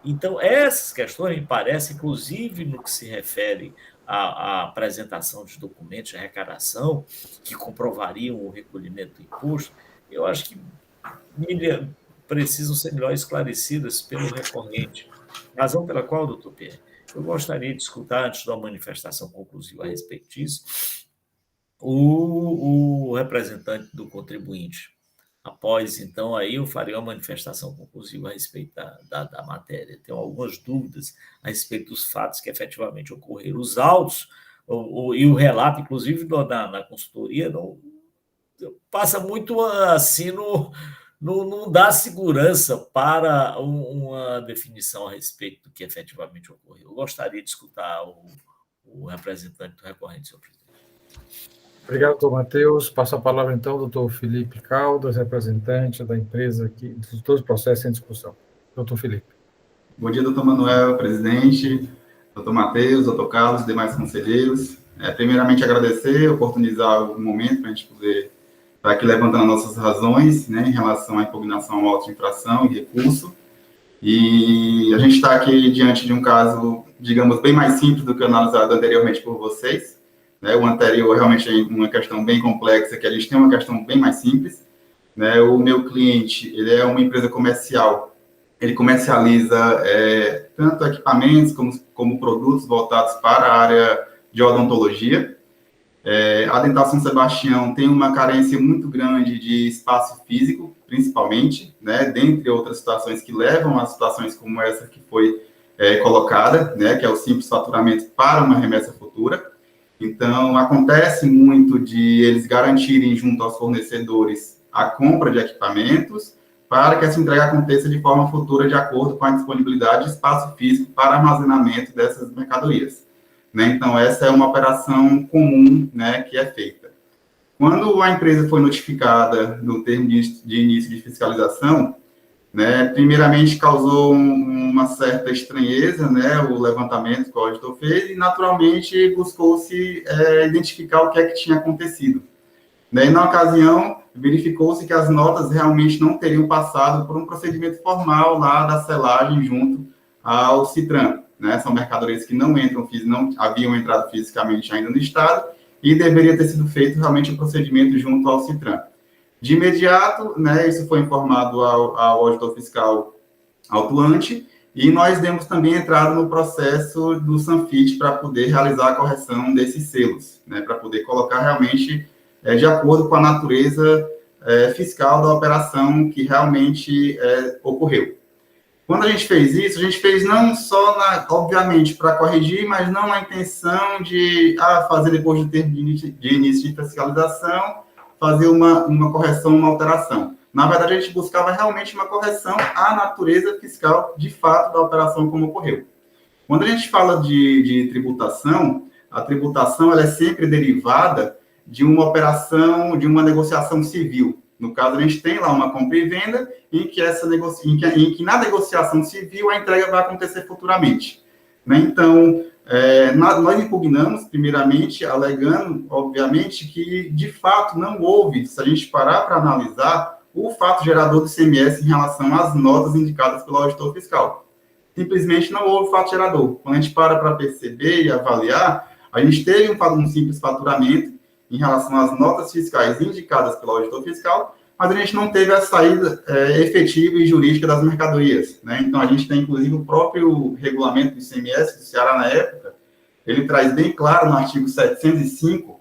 Então, essas questões me parecem, inclusive no que se refere à apresentação de documentos de arrecadação que comprovariam o recolhimento do imposto, eu acho que precisam ser melhor esclarecidas pelo recorrente. Razão pela qual, doutor Pierre, eu gostaria de escutar, antes da manifestação conclusiva a respeito disso, o representante do contribuinte. Após, então, aí eu farei uma manifestação conclusiva a respeito da matéria. Tenho algumas dúvidas a respeito dos fatos que efetivamente ocorreram. Os autos e o relato, inclusive, na consultoria, não passa muito assim, não dá segurança para uma definição a respeito do que efetivamente ocorreu. Eu gostaria de escutar o representante do recorrente, senhor presidente. Obrigado, doutor Matheus. Passo a palavra, então, ao doutor Felipe Caldas, representante da empresa aqui, de todos os processos em discussão. Doutor Felipe. Bom dia, doutor Manuel, presidente, doutor Matheus, doutor Carlos, demais conselheiros. Primeiramente, agradecer, oportunizar o momento para a gente poder estar aqui levantando nossas razões, né, em relação à impugnação ao auto de infração e recurso. E a gente está aqui diante de um caso, digamos, bem mais simples do que o analisado anteriormente por vocês. O anterior realmente é uma questão bem complexa, que a gente tem uma questão bem mais simples. O meu cliente, ele é uma empresa comercial, ele comercializa tanto equipamentos como produtos voltados para a área de odontologia. A Dental São Sebastião tem uma carência muito grande de espaço físico, principalmente, dentre outras situações que levam a situações como essa que foi colocada, que é o simples faturamento para uma remessa futura. Então, acontece muito de eles garantirem junto aos fornecedores a compra de equipamentos para que essa entrega aconteça de forma futura de acordo com a disponibilidade de espaço físico para armazenamento dessas mercadorias. Então, essa é uma operação comum que é feita. Quando a empresa foi notificada no termo de início de fiscalização, primeiramente causou uma certa estranheza, o levantamento que o auditor fez, e naturalmente buscou-se identificar o que é que tinha acontecido. E na ocasião, verificou-se que as notas realmente não teriam passado por um procedimento formal lá da selagem junto ao CITRAN. São mercadorias que não haviam entrado fisicamente ainda no Estado, e deveria ter sido feito realmente o procedimento junto ao CITRAN. De imediato, isso foi informado ao auditor fiscal autuante, e nós demos também entrada no processo do Sanfit para poder realizar a correção desses selos, para poder colocar realmente de acordo com a natureza fiscal da operação que realmente ocorreu. Quando a gente fez isso, a gente fez não só, obviamente, para corrigir, mas não na intenção de fazer depois do termo de início de fiscalização, fazer uma correção, uma alteração. Na verdade, a gente buscava realmente uma correção à natureza fiscal, de fato, da operação como ocorreu. Quando a gente fala de tributação, a tributação ela é sempre derivada de uma operação, de uma negociação civil. No caso, a gente tem lá uma compra e venda, em que na negociação civil a entrega vai acontecer futuramente. Então, nós impugnamos, primeiramente, alegando, obviamente, que, de fato, não houve, se a gente parar para analisar, o fato gerador do ICMS em relação às notas indicadas pelo auditor fiscal. Simplesmente não houve fato gerador. Quando a gente para perceber e avaliar, a gente teve um simples faturamento em relação às notas fiscais indicadas pelo auditor fiscal, mas a gente não teve a saída efetiva e jurídica das mercadorias. Então, a gente tem, inclusive, o próprio regulamento do ICMS do Ceará, na época, ele traz bem claro, no artigo 705,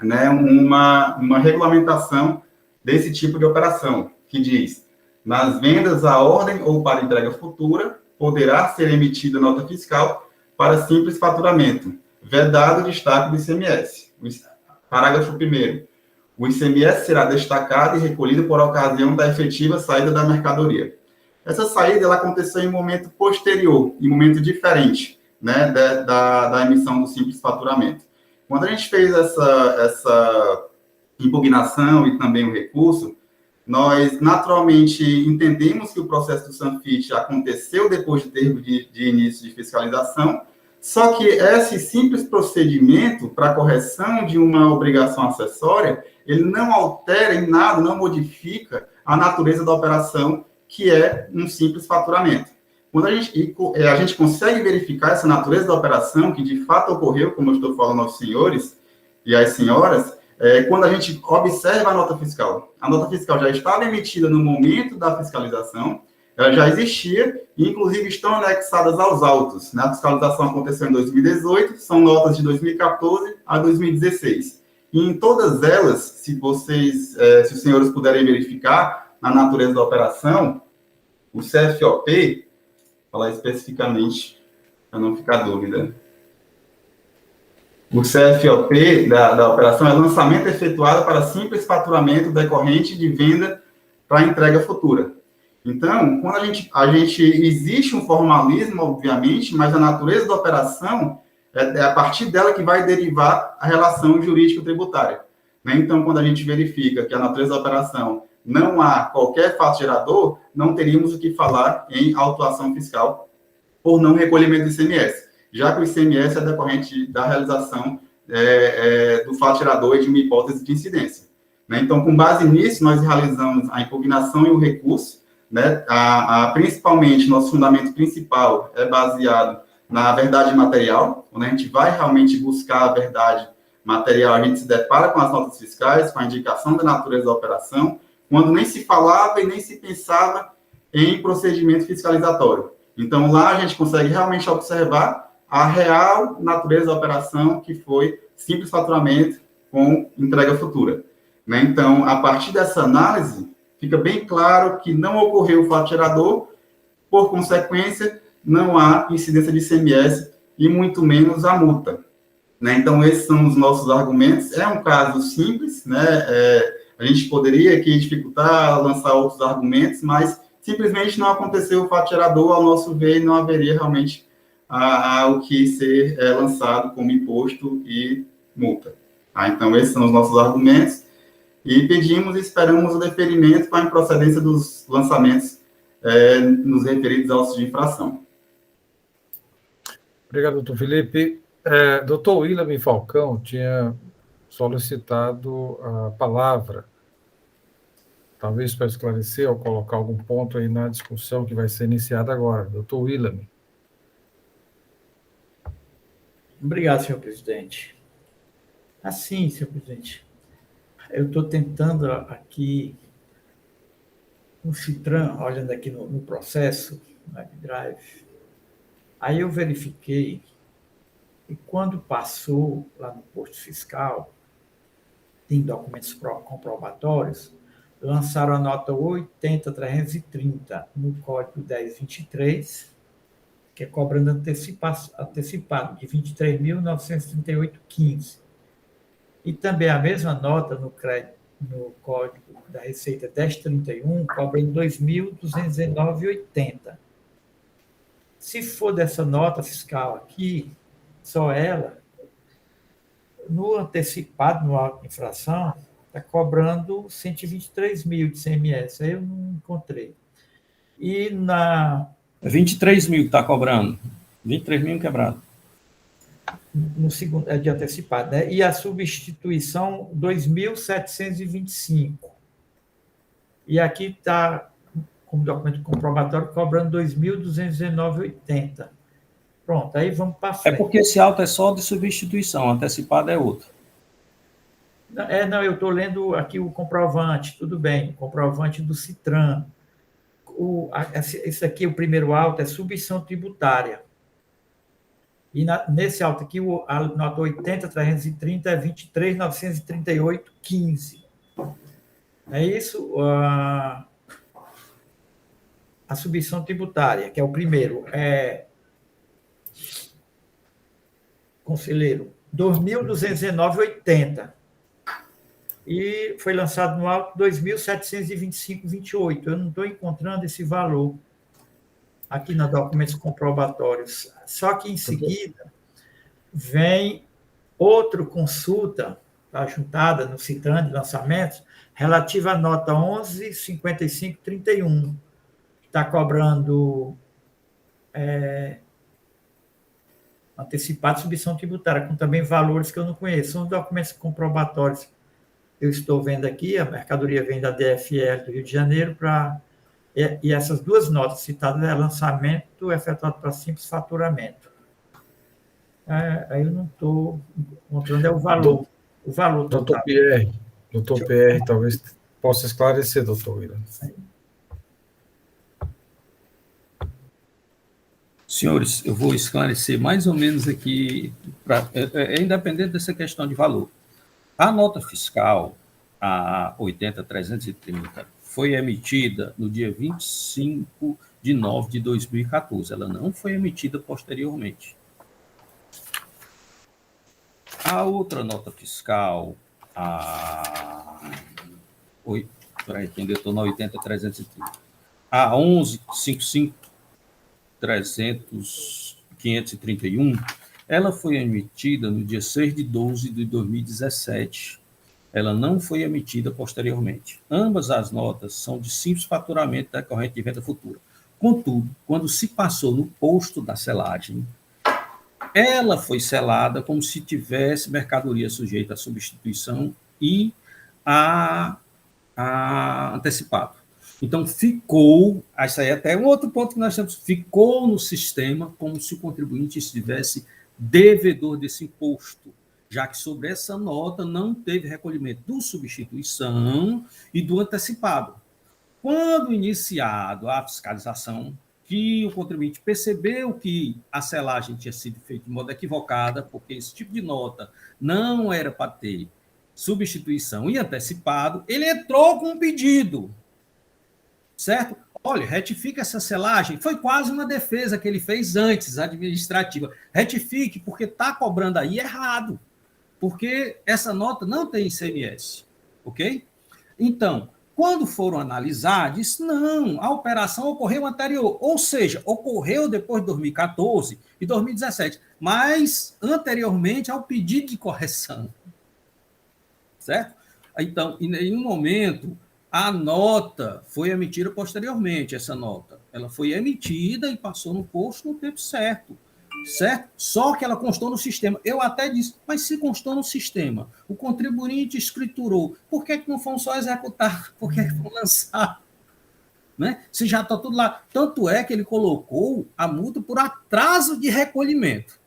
uma regulamentação desse tipo de operação, que diz, nas vendas à ordem ou para entrega futura, poderá ser emitida nota fiscal para simples faturamento, vedado o destaque do ICMS. Parágrafo 1º. O ICMS será destacado e recolhido por ocasião da efetiva saída da mercadoria. Essa saída ela aconteceu em momento posterior, em momento diferente, da emissão do simples faturamento. Quando a gente fez essa impugnação e também o recurso, nós naturalmente entendemos que o processo do Sanfit aconteceu depois do termo de início de fiscalização, só que esse simples procedimento para correção de uma obrigação acessória, ele não altera em nada, não modifica a natureza da operação, que é um simples faturamento. Quando a gente consegue verificar essa natureza da operação, que de fato ocorreu, como eu estou falando aos senhores e às senhoras, quando a gente observa a nota fiscal já estava emitida no momento da fiscalização, ela já existia, e inclusive estão anexadas aos autos. A fiscalização aconteceu em 2018, são notas de 2014 a 2016. E em todas elas, se os senhores puderem verificar, na natureza da operação, o CFOP, vou falar especificamente, para não ficar dúvida, o CFOP da operação é lançamento efetuado para simples faturamento decorrente de venda para entrega futura. Então, quando a gente existe um formalismo, obviamente, mas a natureza da operação é a partir dela que vai derivar a relação jurídico-tributária. né? Então, quando a gente verifica que a natureza da operação não há qualquer fato gerador, não teríamos o que falar em autuação fiscal por não recolhimento do ICMS, já que o ICMS é decorrente da realização do fato gerador e de uma hipótese de incidência, né? Então, com base nisso, nós realizamos a impugnação e o recurso, né? Principalmente, nosso fundamento principal é baseado na verdade material, quando a gente vai realmente buscar a verdade material, a gente se depara com as notas fiscais, com a indicação da natureza da operação, quando nem se falava e nem se pensava em procedimento fiscalizatório. Então, lá a gente consegue realmente observar a real natureza da operação, que foi simples faturamento com entrega futura, né? Então, a partir dessa análise, fica bem claro que não ocorreu o fato gerador, por consequência, não há incidência de ICMS e muito menos a multa, né? Então, esses são os nossos argumentos. É um caso simples, né? A gente poderia aqui dificultar, lançar outros argumentos, mas simplesmente não aconteceu o fato gerador, ao nosso ver, e não haveria realmente o que ser lançado como imposto e multa. Então, esses são os nossos argumentos, e pedimos e esperamos o deferimento para a improcedência dos lançamentos nos referidos autos de infração. Obrigado, doutor Felipe. Doutor William Falcão tinha solicitado a palavra, talvez para esclarecer ou colocar algum ponto aí na discussão que vai ser iniciada agora. Doutor William. Obrigado, senhor presidente. Assim, senhor presidente, eu estou tentando aqui, no Citran, olhando aqui no processo, no WebDrive, aí eu verifiquei que quando passou lá no posto fiscal, em documentos comprobatórios, lançaram a nota 80.330 no Código 1023, que é cobrando antecipado de R$ 23.938,15. E também a mesma nota no Código da Receita 1031, cobrando R$ 2.219,80. Se for dessa nota fiscal aqui, só ela, no antecipado, no auto de infração, está cobrando 123 mil de ICMS. Aí eu não encontrei. E na... 23 mil que está cobrando. 23 mil quebrado. No segundo, de antecipado, né? E a substituição, 2.725. E aqui está, como documento comprobatório, cobrando 2.219,80. Pronto, aí vamos para frente. É porque esse auto é só de substituição, antecipado é outro. Não, eu estou lendo aqui o comprovante, tudo bem, o comprovante do Citran. Esse aqui, o primeiro auto, é submissão tributária. E nesse auto aqui, a nota 80.330 é 23.938,15. É isso? A submissão tributária, que é o primeiro, conselheiro, 2.219,80. E foi lançado no auto 2.725,28. Eu não estou encontrando esse valor aqui nos documentos comprobatórios. Só que, em seguida, vem outra consulta, tá, juntada no Citran de lançamentos, relativa à nota 11.5531, que está cobrando antecipado de submissão tributária, com também valores que eu não conheço. São documentos comprobatórios. Eu estou vendo aqui, a mercadoria vem da DFL do Rio de Janeiro, e essas duas notas citadas é lançamento efetuado para simples faturamento. Aí eu não estou encontrando o valor. O valor total. Doutor Pierre, talvez possa esclarecer, doutor William. Senhores, eu vou esclarecer mais ou menos aqui, independente dessa questão de valor. A nota fiscal, a 80.330, foi emitida no dia 25 de nove de 2014. Ela não foi emitida posteriormente. A outra nota fiscal, peraí, que ainda estou na 80.330. A 11.55.531, ela foi emitida no dia 6 de 12 de 2017. ela não foi emitida posteriormente. Ambas as notas são de simples faturamento decorrente de venda futura. Contudo, quando se passou no posto da selagem, ela foi selada como se tivesse mercadoria sujeita à substituição e a antecipado. Então, ficou, isso aí é até um outro ponto que nós temos, ficou no sistema como se o contribuinte estivesse devedor desse imposto, já que sobre essa nota não teve recolhimento do substituição e do antecipado. Quando iniciado a fiscalização, que o contribuinte percebeu que a selagem tinha sido feita de modo equivocada, porque esse tipo de nota não era para ter substituição e antecipado, ele entrou com um pedido, certo? Olha, retifica essa selagem. Foi quase uma defesa que ele fez antes, administrativa. Retifique, porque está cobrando aí errado, porque essa nota não tem ICMS, ok? Então, quando foram analisar, disse, não, a operação ocorreu anterior, ou seja, ocorreu depois de 2014 e 2017, mas anteriormente ao pedido de correção, certo? Então, em nenhum momento, a nota foi emitida posteriormente, essa nota. Ela foi emitida e passou no posto no tempo certo, certo? Só que ela constou no sistema. Eu até disse, mas se constou no sistema, o contribuinte escriturou, por que não foram só executar? Por que foram lançar? Né? Se já está tudo lá. Tanto é que ele colocou a multa por atraso de recolhimento.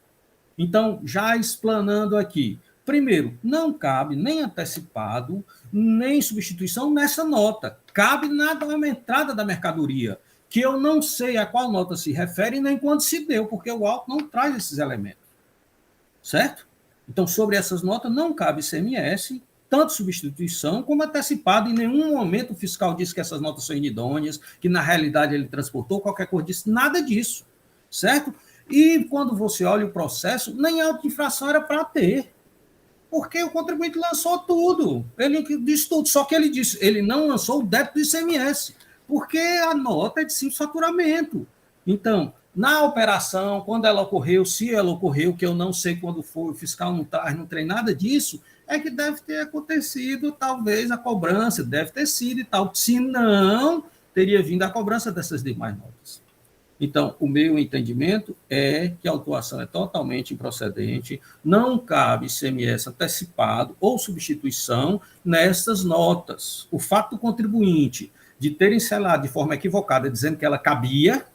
Então, já explanando aqui, primeiro, não cabe nem antecipado, nem substituição nessa nota. Cabe na entrada da mercadoria, que eu não sei a qual nota se refere nem quando se deu, porque o auto não traz esses elementos. Certo? Então, sobre essas notas, não cabe ICMS, tanto substituição como antecipado. Em nenhum momento o fiscal disse que essas notas são inidôneas, que na realidade ele transportou, qualquer coisa disso, nada disso. Certo? E quando você olha o processo, nem auto de infração era para ter. Porque o contribuinte lançou tudo. Ele disse tudo, só que ele disse, ele não lançou o débito do ICMS, porque a nota é de simples faturamento. Então, na operação, quando ela ocorreu, se ela ocorreu, que eu não sei quando foi, o fiscal não traz, não tem nada disso, é que deve ter acontecido, talvez, a cobrança, deve ter sido e tal. Se não, teria vindo a cobrança dessas demais notas. Então, o meu entendimento é que a autuação é totalmente improcedente, não cabe ICMS antecipado ou substituição nessas notas. O fato do contribuinte de terem selado de forma equivocada, dizendo que ela cabia,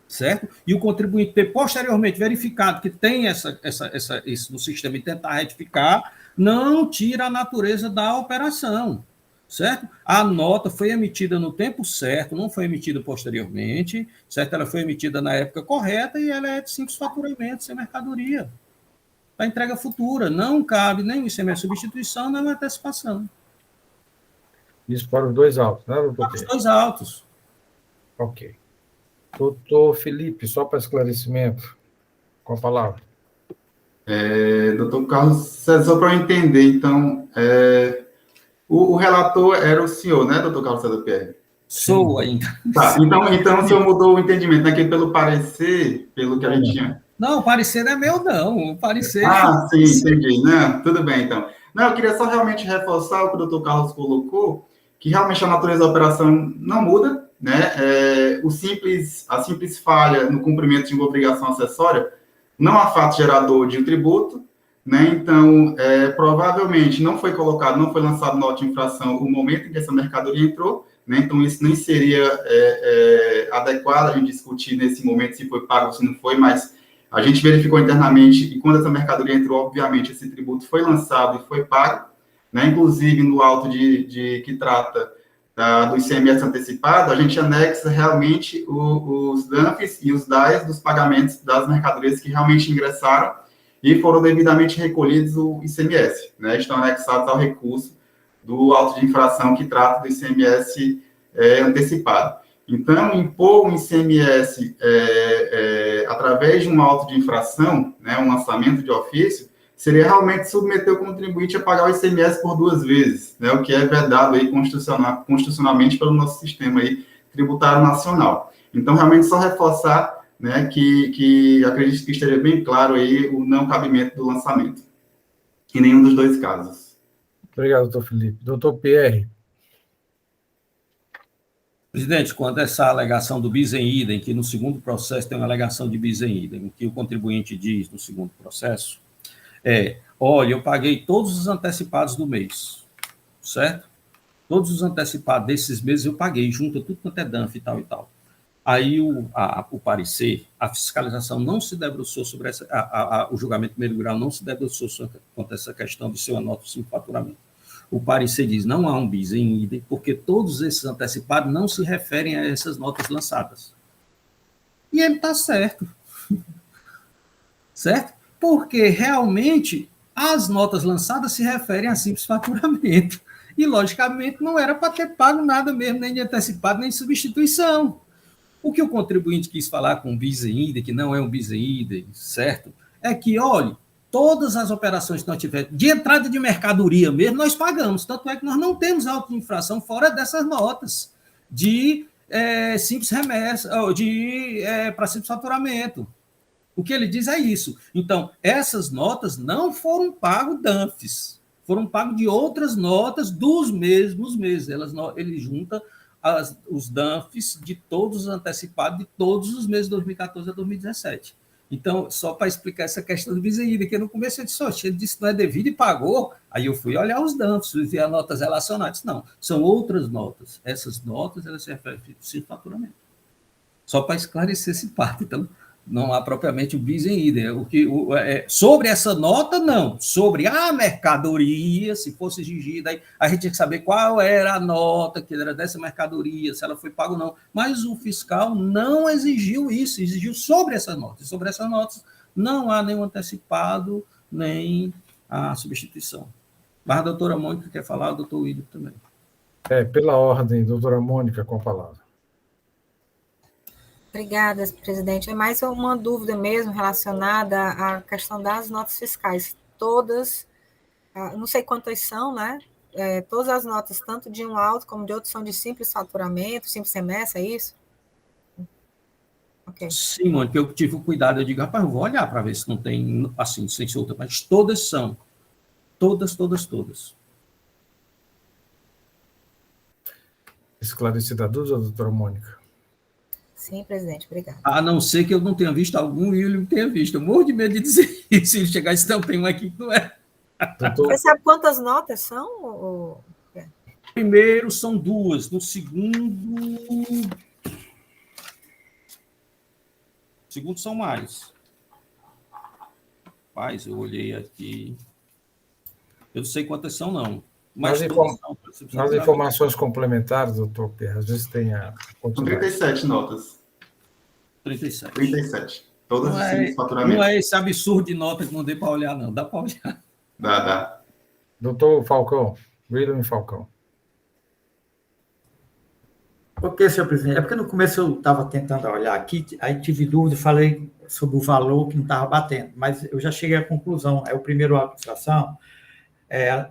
certo? E o contribuinte ter posteriormente verificado que tem isso no sistema e tentar retificar, não tira a natureza da operação. Certo? A nota foi emitida no tempo certo, não foi emitida posteriormente, certo? Ela foi emitida na época correta e ela é de simples faturamento, sem mercadoria. Para entrega futura, não cabe nem o ICMS substituição, nem a antecipação. Isso para os dois autos, né, doutor? Para os dois autos. Ok. Doutor Felipe, só para esclarecimento, com a palavra. Doutor Carlos, só para eu entender, então, o relator era o senhor, né, doutor Carlos César Pierre? Sou ainda. Tá, então o senhor mudou o entendimento, né, que pelo parecer, pelo que a gente tinha... Não, o parecer não é meu, não. O parecer... Ah, sim, entendi. Não, tudo bem, então. Não, eu queria só realmente reforçar o que o doutor Carlos colocou, que realmente a natureza da operação não muda, né? A simples falha no cumprimento de uma obrigação acessória não há fato gerador de um tributo, né? Então, provavelmente não foi lançado nota de infração no momento em que essa mercadoria entrou, né? Então, isso nem seria adequado a gente discutir nesse momento se foi pago ou se não foi, mas a gente verificou internamente e quando essa mercadoria entrou, obviamente, esse tributo foi lançado e foi pago, né? Inclusive, no auto que trata do ICMS antecipado, a gente anexa realmente os DANFs e os DAEs dos pagamentos das mercadorias que realmente ingressaram e foram devidamente recolhidos o ICMS, né? Estão anexados ao recurso do auto de infração que trata do ICMS antecipado. Então, impor um ICMS através de um auto de infração, né, um lançamento de ofício, seria realmente submeter o contribuinte a pagar o ICMS por duas vezes, né, o que é vedado aí constitucionalmente pelo nosso sistema aí tributário nacional. Então, realmente, só reforçar, né, que acredito que esteja bem claro aí o não cabimento do lançamento, em nenhum dos dois casos. Obrigado, doutor Felipe. Doutor Pierre. Presidente, quando essa alegação do bis em idem, que no segundo processo tem uma alegação de bis em idem, o que o contribuinte diz no segundo processo olha, eu paguei todos os antecipados do mês, certo? Todos os antecipados desses meses eu paguei, junta tudo quanto é DANF e tal e tal. Aí o parecer, a fiscalização não se debruçou sobre essa, o julgamento de primeiro grau não se debruçou contra essa questão de ser uma nota sem faturamento. O parecer diz, não há um bis em idem, porque todos esses antecipados não se referem a essas notas lançadas. E ele está certo. Certo? Porque realmente as notas lançadas se referem a simples faturamento. E, logicamente, não era para ter pago nada mesmo, nem de antecipado, nem de substituição. O que o contribuinte quis falar com o bis em idem, que não é um bis em idem, certo? É que, olha, todas as operações que nós tivemos, de entrada de mercadoria mesmo, nós pagamos. Tanto é que nós não temos auto-infração fora dessas notas de simples remessa, para simples faturamento. O que ele diz é isso. Então, essas notas não foram pago DANFs, foram pagos de outras notas dos mesmos meses. Ele junta os DANFs de todos os antecipados de todos os meses de 2014 a 2017. Então, só para explicar essa questão do bis em idem, que no começo ele disse que não é devido e pagou, aí eu fui olhar os DANFs, e ver as notas relacionadas. Não, são outras notas. Essas notas, elas se referem ao faturamento. Só para esclarecer esse parte, então, não há propriamente o bis em idem. Sobre essa nota, não. Sobre a mercadoria, se fosse exigida, aí a gente tinha que saber qual era a nota que era dessa mercadoria, se ela foi paga ou não. Mas o fiscal não exigiu isso, exigiu sobre essas notas. E sobre essas notas não há nenhum antecipado, nem a substituição. Mas a doutora Mônica quer falar, o doutor William também. Pela ordem, doutora Mônica, com a palavra. Obrigada, presidente. É mais uma dúvida mesmo relacionada à questão das notas fiscais. Todas, não sei quantas são, né? Todas as notas, tanto de um auto como de outro, são de simples faturamento, simples remessa, é isso? Okay. Sim, Mônica, eu tive o cuidado, eu digo, rapaz, eu vou olhar para ver se não tem, assim, sem ser outra, mas todas são. Todas. Esclarecida a dúvida, doutora Mônica? Sim, presidente, obrigada. A não ser que eu não tenha visto algum e ele não tenha visto. Eu morro de medo de dizer isso. Se ele chegar e dizer, não, tem um aqui que não é. Você sabe quantas notas são? Primeiro são 2. No segundo são mais. Rapaz, eu olhei aqui. Eu não sei quantas são, não. Mas nas informações complementares, doutor Pierre, às vezes tem a... São 37 notas. 37. Todas sem faturamento. Não é esse absurdo de nota que não dê para olhar, não. Dá para olhar. Dá. Doutor Falcão, William Falcão. Ok, senhor presidente. É porque no começo eu estava tentando olhar aqui, aí tive dúvida, falei sobre o valor que não estava batendo, mas eu já cheguei à conclusão. É o primeiro auto de infração.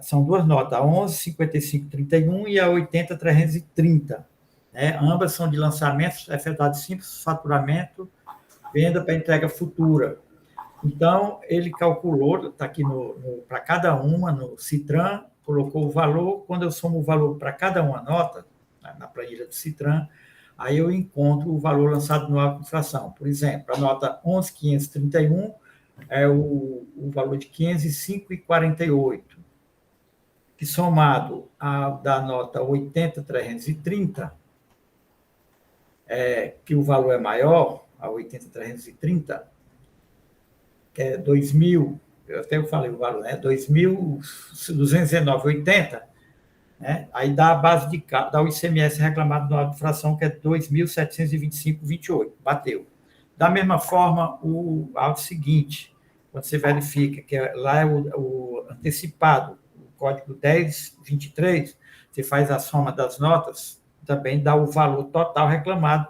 São duas notas, a 11.5531 e a 80.330. Ambas são de lançamentos efetuados simples, faturamento, venda para entrega futura. Então, ele calculou, está aqui para cada uma, no Citran, colocou o valor, quando eu somo o valor para cada uma nota, na planilha do Citran, aí eu encontro o valor lançado no auto de infração. Por exemplo, a nota 11.531 é o valor de 505,48, que somado da nota 80.330, que o valor é maior, a 80.330, que é 2.000, eu falei o valor, 2.219,80, aí dá a base dá o ICMS reclamado no auto de infração, que é 2.725,28, bateu. Da mesma forma, o auto seguinte, quando você verifica que lá é o antecipado, o código 1023, você faz a soma das notas, também dá o valor total reclamado,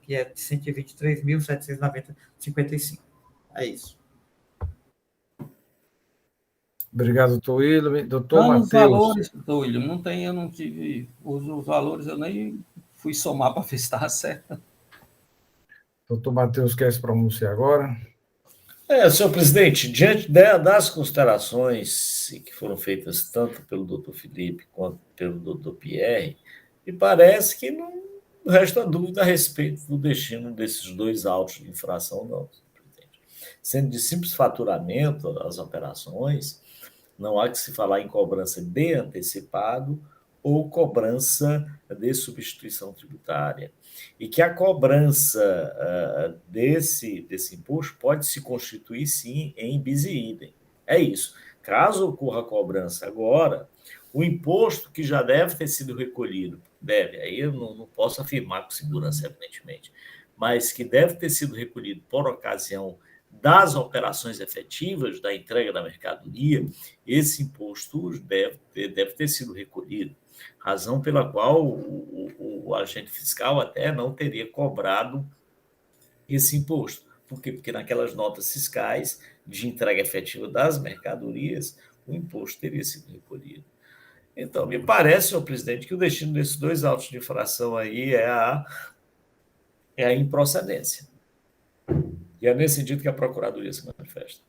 que é de 123.790,55. É isso. Obrigado, doutor William. Doutor Não, Matheus. os valores, doutor William, eu não tive os valores, eu nem fui somar para ver se estava certo. Doutor Matheus quer se pronunciar agora? Senhor presidente, diante das considerações análise que foram feitas tanto pelo doutor Felipe quanto pelo doutor Pierre, me parece que não resta dúvida a respeito do destino desses 2 autos de infração, não, presidente. Sendo de simples faturamento as operações, não há que se falar em cobrança de antecipado ou cobrança de substituição tributária. E que a cobrança desse imposto pode se constituir, sim, em bis e idem. É isso. Caso ocorra a cobrança agora, o imposto que já deve ter sido recolhido, aí eu não posso afirmar com segurança, evidentemente, mas que deve ter sido recolhido por ocasião das operações efetivas da entrega da mercadoria, esse imposto deve ter sido recolhido, razão pela qual o agente fiscal até não teria cobrado esse imposto. Por quê? Porque naquelas notas fiscais de entrega efetiva das mercadorias, o imposto teria sido recolhido. Então, me parece, senhor presidente, que o destino desses 2 autos de infração aí é a improcedência. E é nesse sentido que a Procuradoria se manifesta.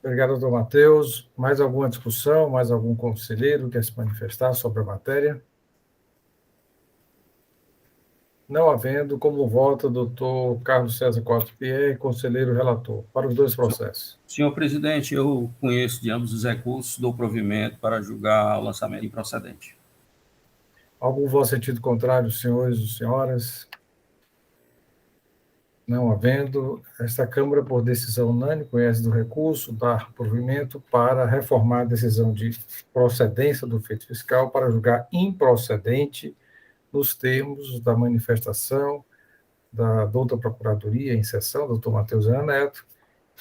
Obrigado, doutor Matheus. Mais alguma discussão? Mais algum conselheiro quer se manifestar sobre a matéria? Não havendo, como vota o doutor Carlos César Costa Pierre, conselheiro relator, para os 2 processos. Senhor presidente, eu conheço de ambos os recursos, dou provimento para julgar o lançamento improcedente. Algum voto sentido contrário, senhores e senhoras? Não havendo, esta Câmara, por decisão unânime, conhece do recurso, dá provimento para reformar a decisão de procedência do feito fiscal para julgar improcedente nos termos da manifestação da douta Procuradoria em sessão, doutor Matheus Ana Neto,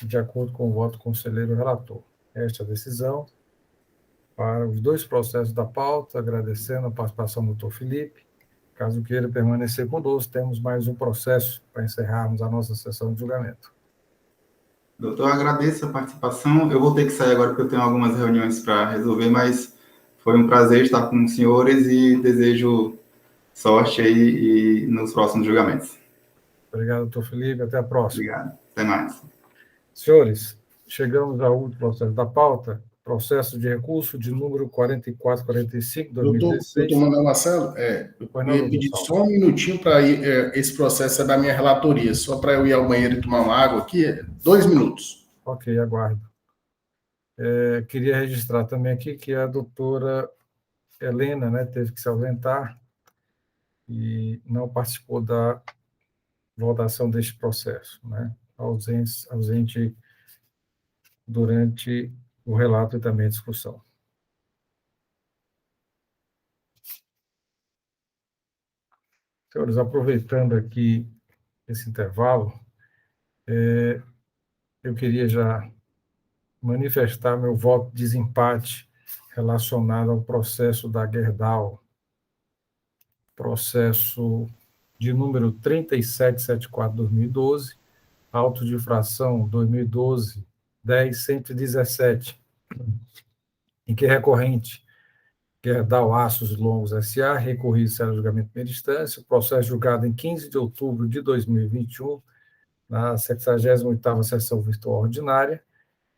de acordo com o voto do conselheiro relator. Esta decisão para os 2 processos da pauta, agradecendo a participação do doutor Felipe. Caso queira permanecer conosco, temos mais um processo para encerrarmos a nossa sessão de julgamento. Doutor, agradeço a participação. Eu vou ter que sair agora porque eu tenho algumas reuniões para resolver, mas foi um prazer estar com os senhores e desejo sorte aí nos próximos julgamentos. Obrigado, doutor Felipe. Até a próxima. Obrigado. Até mais. Senhores, chegamos ao último processo da pauta, processo de recurso de número 4445, 2016. Doutor Manuel Marcelo, eu ia pedir só um minutinho para esse processo é da minha relatoria, só para eu ir ao banheiro e tomar uma água aqui, 2 minutos. Ok, aguardo. Queria registrar também aqui que a doutora Helena, né, teve que se ausentar e não participou da votação deste processo, né? Ausente durante o relato e também a discussão. Senhores, aproveitando aqui esse intervalo, eu queria já manifestar meu voto de desempate relacionado ao processo da Gerdau, processo de número 3774/2012, auto de infração 2012-10-117, em que recorrente Gerdau Aços Longos S.A., recorrido será julgamento de primeira instância, processo julgado em 15 de outubro de 2021, na 78ª sessão virtual ordinária,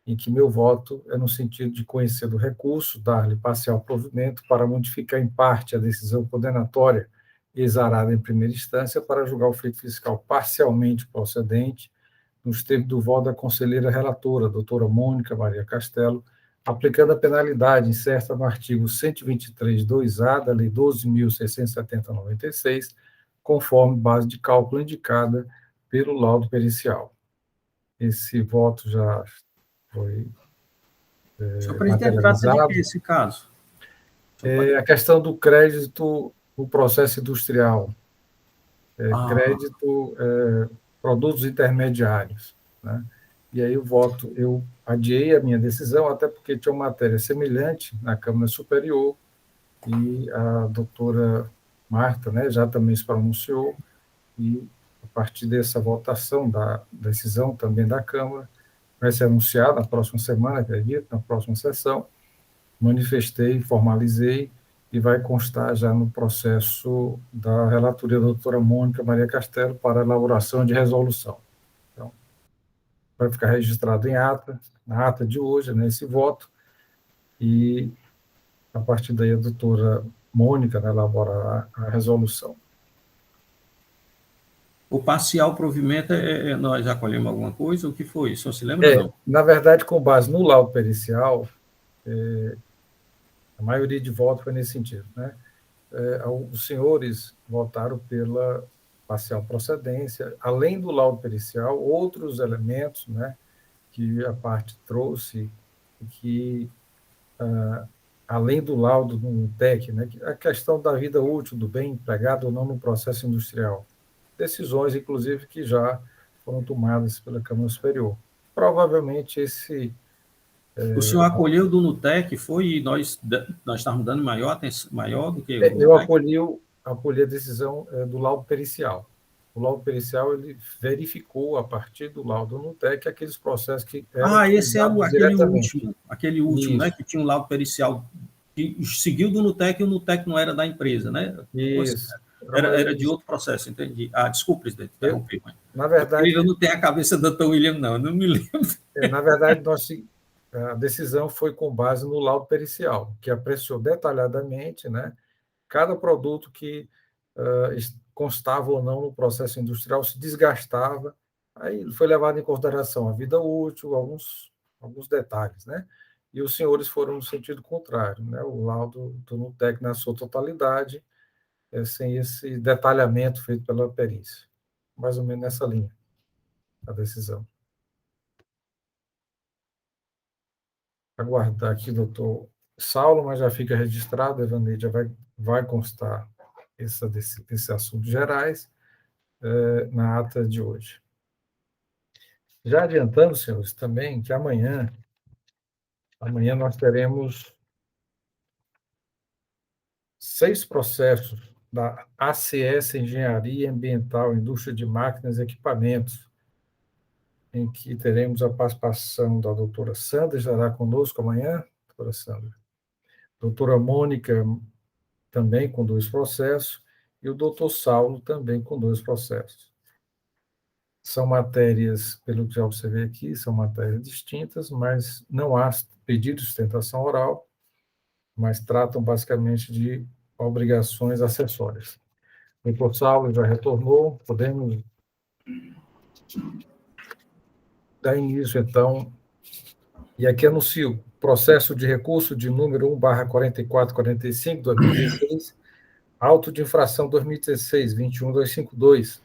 em que meu voto é no sentido de conhecer do recurso, dar-lhe parcial provimento para modificar em parte a decisão condenatória exarada em primeira instância para julgar o feito fiscal parcialmente procedente nos termos do voto da conselheira relatora, doutora Mônica Maria Castelo, aplicando a penalidade incerta no artigo 123.2A da Lei 12.670/96, conforme base de cálculo indicada pelo laudo pericial. Esse voto já foi Senhor presidente, trata de que esse caso? A questão do crédito no processo industrial, crédito, produtos intermediários, né? E aí eu adiei a minha decisão, até porque tinha uma matéria semelhante na Câmara Superior, e a doutora Marta, né, já também se pronunciou, e a partir dessa votação da decisão também da Câmara, vai ser anunciada na próxima semana, acredito, na próxima sessão, manifestei, formalizei, e vai constar já no processo da relatoria da doutora Mônica Maria Castelo para elaboração de resolução. Então, vai ficar registrado em ata, na ata de hoje, nesse voto, e a partir daí a doutora Mônica, né, elaborará a resolução. O parcial provimento, nós acolhemos alguma coisa? O que foi? O senhor se lembra? Não? Na verdade, com base no laudo pericial, a maioria de votos foi nesse sentido, né? Os senhores votaram pela parcial procedência, além do laudo pericial, outros elementos, né, que a parte trouxe, que, além do laudo do NUTEC, né, a questão da vida útil do bem empregado ou não no processo industrial. Decisões, inclusive, que já foram tomadas pela Câmara Superior. Provavelmente esse... O senhor acolheu do NUTEC, foi, e nós estávamos dando maior do que... Eu acolhi a decisão do laudo pericial. O laudo pericial, ele verificou, a partir do laudo do NUTEC, aqueles processos que... esse é aquele último, né, que tinha um laudo pericial que seguiu do NUTEC, e o NUTEC não era da empresa, né? Isso. Era de outro processo, entendi. Desculpe, presidente, interrompi. Na verdade... Eu não tenho a cabeça do Dr. William, não me lembro. Na verdade, a decisão foi com base no laudo pericial, que apreciou detalhadamente, né, cada produto que constava ou não no processo industrial, se desgastava, aí foi levado em consideração a vida útil, alguns detalhes, né? E os senhores foram no sentido contrário, né? O laudo do NUTEC na sua totalidade, sem esse detalhamento feito pela perícia. Mais ou menos nessa linha, a decisão. Aguardar aqui o doutor Saulo, mas já fica registrado, a Evaneide já vai constar esses assuntos gerais na ata de hoje. Já adiantando, senhores, também que amanhã nós teremos 6 processos da ACS Engenharia Ambiental, Indústria de Máquinas e Equipamentos, em que teremos a participação da doutora Sandra, estará conosco amanhã, doutora Sandra. Doutora Mônica, também com 2 processos, e o doutor Saulo, também com 2 processos. São matérias, pelo que já observei aqui, são matérias distintas, mas não há pedido de sustentação oral, mas tratam basicamente de obrigações acessórias. O doutor Saulo já retornou, podemos dar início, então, e aqui anuncio processo de recurso de número 1/4445, 2016, auto de infração 2016-21252,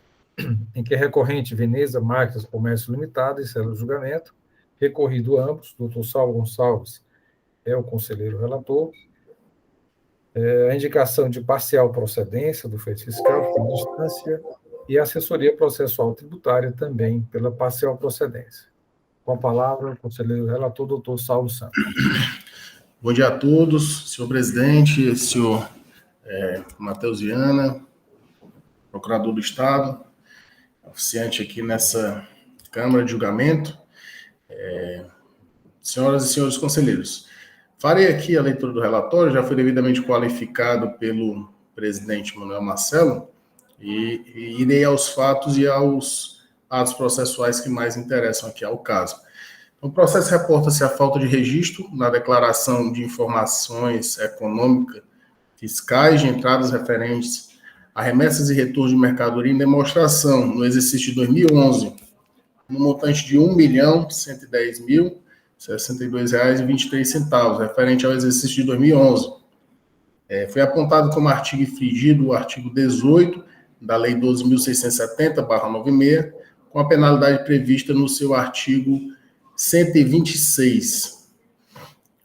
em que recorrente Veneza Máquinas Comércio Limitado e célula de julgamento, recorrido ambos, doutor Saulo Gonçalves é o conselheiro relator, a indicação de parcial procedência do feito fiscal, por distância, e assessoria processual tributária também pela parcial procedência. Com a palavra, o conselheiro relator, doutor Saulo Santos. Bom dia a todos, senhor presidente, senhor Matheus Viana, procurador do Estado, oficiante aqui nessa Câmara de Julgamento, senhoras e senhores conselheiros. Farei aqui a leitura do relatório, já foi devidamente qualificado pelo presidente Manuel Marcelo, e irei aos fatos e aos atos processuais que mais interessam aqui ao caso. O processo reporta-se a falta de registro na declaração de informações econômicas fiscais de entradas referentes a remessas e retornos de mercadoria em demonstração no exercício de 2011, no montante de R$ 1.110.062,23, referente ao exercício de 2011. Foi apontado como artigo infringido o artigo 18 da Lei 12.670/96, com a penalidade prevista no seu artigo 126,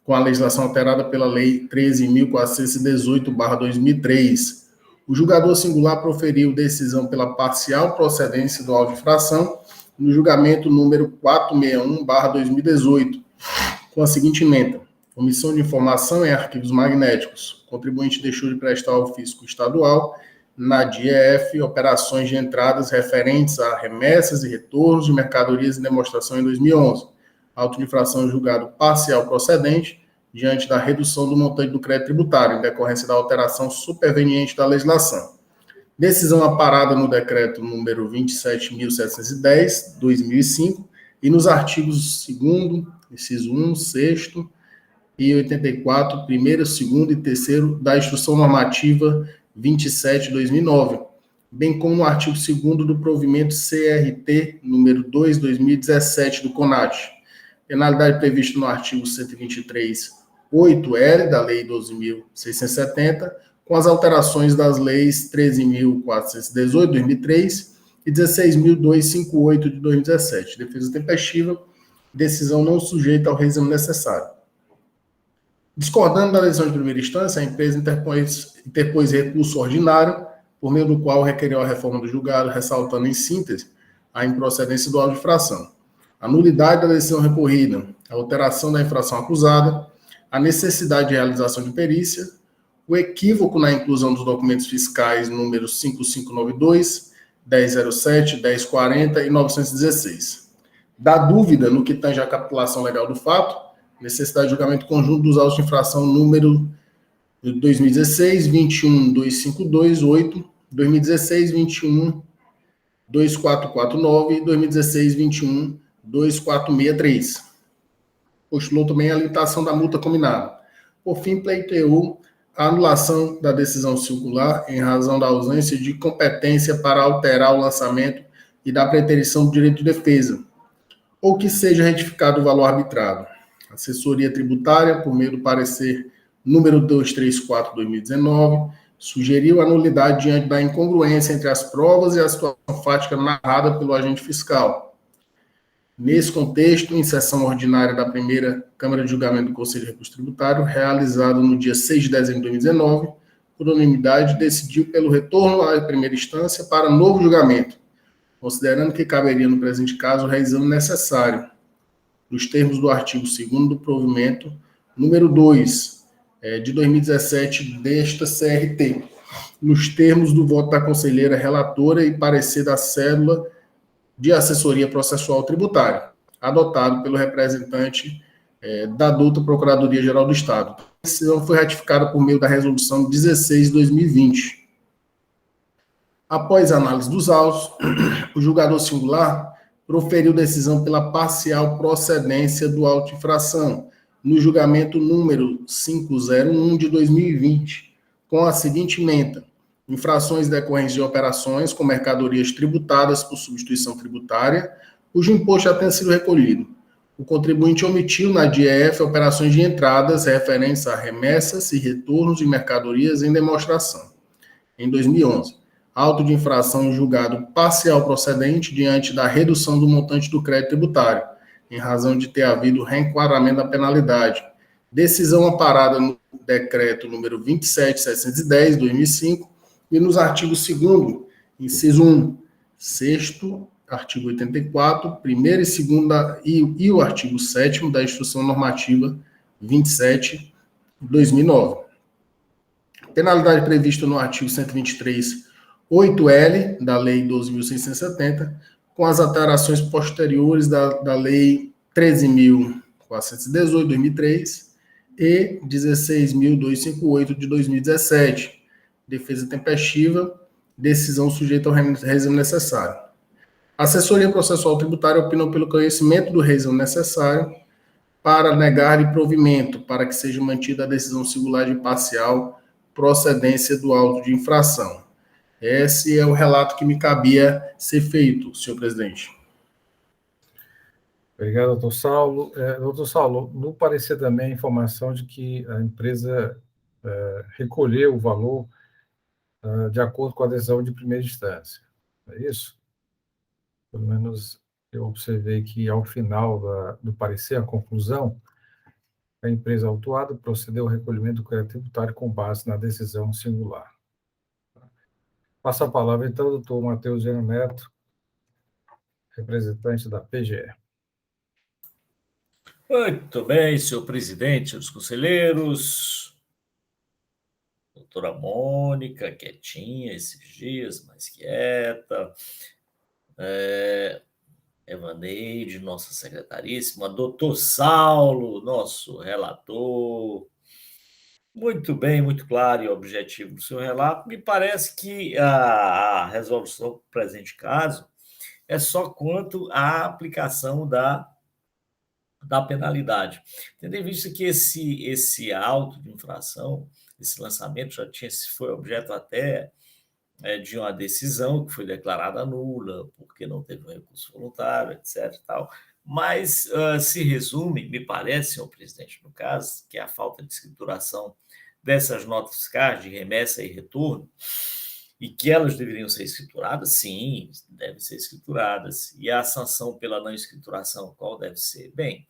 com a legislação alterada pela Lei 13.418/2003. O julgador singular proferiu decisão pela parcial procedência do auto de infração no julgamento número 461/2018, com a seguinte emenda: omissão de informação em arquivos magnéticos. O contribuinte deixou de prestar ao fisco estadual, na DIEF, operações de entradas referentes a remessas e retornos de mercadorias em demonstração em 2011. Auto de infração julgado parcial procedente, diante da redução do montante do crédito tributário, em decorrência da alteração superveniente da legislação. Decisão amparada no decreto número 27.710, 2005, e nos artigos 2º, inciso 1, 6º e 84, primeiro, segundo e terceiro da Instrução Normativa 27/2009, bem como no artigo 2º do provimento CRT número 2/2017 do CONAT. Penalidade prevista no artigo 123, 8L da Lei 12.670, com as alterações das leis 13.418 de 2003 e 16.258 de 2017. Defesa tempestiva, decisão não sujeita ao reexame necessário. Discordando da decisão de primeira instância, a empresa interpôs recurso ordinário, por meio do qual requereu a reforma do julgado, ressaltando em síntese a improcedência do auto de infração, a nulidade da decisão recorrida, a alteração da infração acusada, a necessidade de realização de perícia, o equívoco na inclusão dos documentos fiscais números 5592, 1007, 1040 e 916. Da dúvida no que tange à capitulação legal do fato, necessidade de julgamento conjunto dos autos de infração número 2016, 21.252, 8, 2016, 21, 2449 e 2016, 21, 2463. Postulou também a limitação da multa combinada. Por fim, pleiteou a anulação da decisão circular em razão da ausência de competência para alterar o lançamento e da preterição do direito de defesa, ou que seja retificado o valor arbitrado. A assessoria tributária, por meio do parecer número 234/2019, sugeriu a nulidade diante da incongruência entre as provas e a situação fática narrada pelo agente fiscal. Nesse contexto, em sessão ordinária da primeira Câmara de Julgamento do Conselho de Recurso Tributário, realizada no dia 6 de dezembro de 2019, por unanimidade, decidiu pelo retorno à primeira instância para novo julgamento, considerando que caberia, no presente caso, o reexame necessário, nos termos do artigo 2º do provimento número 2, de 2017, desta CRT, nos termos do voto da conselheira relatora e parecer da cédula de assessoria processual tributária, adotado pelo representante da douta Procuradoria-Geral do Estado. A decisão foi ratificada por meio da resolução 16/2020. Após a análise dos autos, o julgador singular proferiu decisão pela parcial procedência do auto de infração, no julgamento número 501 de 2020, com a seguinte ementa: infrações decorrentes de operações com mercadorias tributadas por substituição tributária, cujo imposto já tenha sido recolhido. O contribuinte omitiu na DIEF operações de entradas referentes a remessas e retornos de mercadorias em demonstração. Em 2011, auto de infração julgado parcial procedente diante da redução do montante do crédito tributário, em razão de ter havido reenquadramento da penalidade. Decisão amparada no decreto número 27.710, 2005, e nos artigos 2º, inciso 1, 6º, artigo 84, 1ª e 2ª e o artigo 7º da Instrução Normativa 27, 2009. Penalidade prevista no artigo 123, 8L da Lei 12.670, com as alterações posteriores da Lei 13.418, 2003, e 16.258, de 2017. Defesa tempestiva, decisão sujeita ao reexame necessário. A assessoria processual tributária opinou pelo conhecimento do reexame necessário para negar-lhe provimento, para que seja mantida a decisão singular de parcial procedência do auto de infração. Esse é o relato que me cabia ser feito, senhor presidente. Obrigado, doutor Saulo. Doutor Saulo, no parecer também a informação de que a empresa recolheu o valor de acordo com a decisão de primeira instância. É isso? Pelo menos eu observei que, ao final do parecer, a conclusão, a empresa autuada procedeu ao recolhimento do crédito tributário com base na decisão singular. Passo a palavra, então, ao doutor Matheus Gênero Neto, representante da PGE. Muito bem, senhor presidente, senhores conselheiros. Doutora Mônica, quietinha esses dias, mais quieta. Evaneide, nossa secretaríssima. Doutor Saulo, nosso relator. Muito bem, muito claro e objetivo do seu relato. Me parece que a resolução do presente caso é só quanto à aplicação da penalidade. Tendo em vista que esse auto de infração, esse lançamento foi objeto até de uma decisão que foi declarada nula, porque não teve um recurso voluntário, etc. Tal. Mas se resume, me parece, senhor presidente, no caso, que a falta de escrituração dessas notas fiscais de remessa e retorno, e que elas deveriam ser escrituradas, sim, devem ser escrituradas. E a sanção pela não escrituração, qual deve ser? Bem,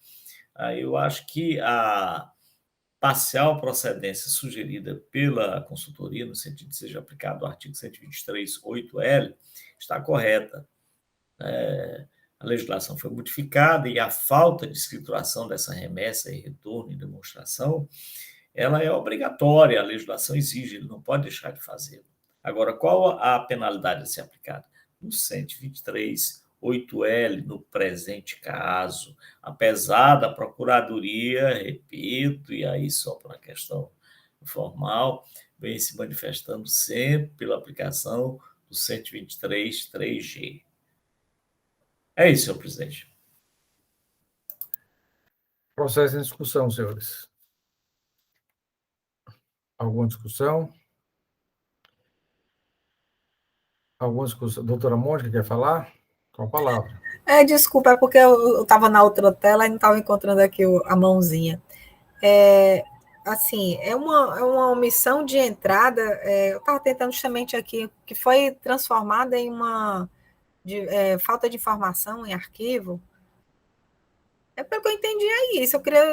eu acho que a parcial procedência sugerida pela consultoria, no sentido de seja aplicado o artigo 123.8L, está correta. A legislação foi modificada e a falta de escrituração dessa remessa e retorno e demonstração, ela é obrigatória, a legislação exige, ele não pode deixar de fazê-lo. Agora, qual a penalidade a ser aplicada? No 123.8L, no presente caso, apesar da Procuradoria, repito, e aí só para uma questão formal, vem se manifestando sempre pela aplicação do 123.3G. É isso, senhor presidente. Processo em discussão, senhores. Alguma discussão? Alguma discussão? Doutora Mônica, quer falar? Com a palavra. Desculpa, é porque eu estava na outra tela e não estava encontrando aqui a mãozinha. Assim, é uma omissão de entrada, eu estava tentando justamente aqui, que foi transformada em uma falta de informação em arquivo. Pelo que eu entendi, é isso. Eu queria,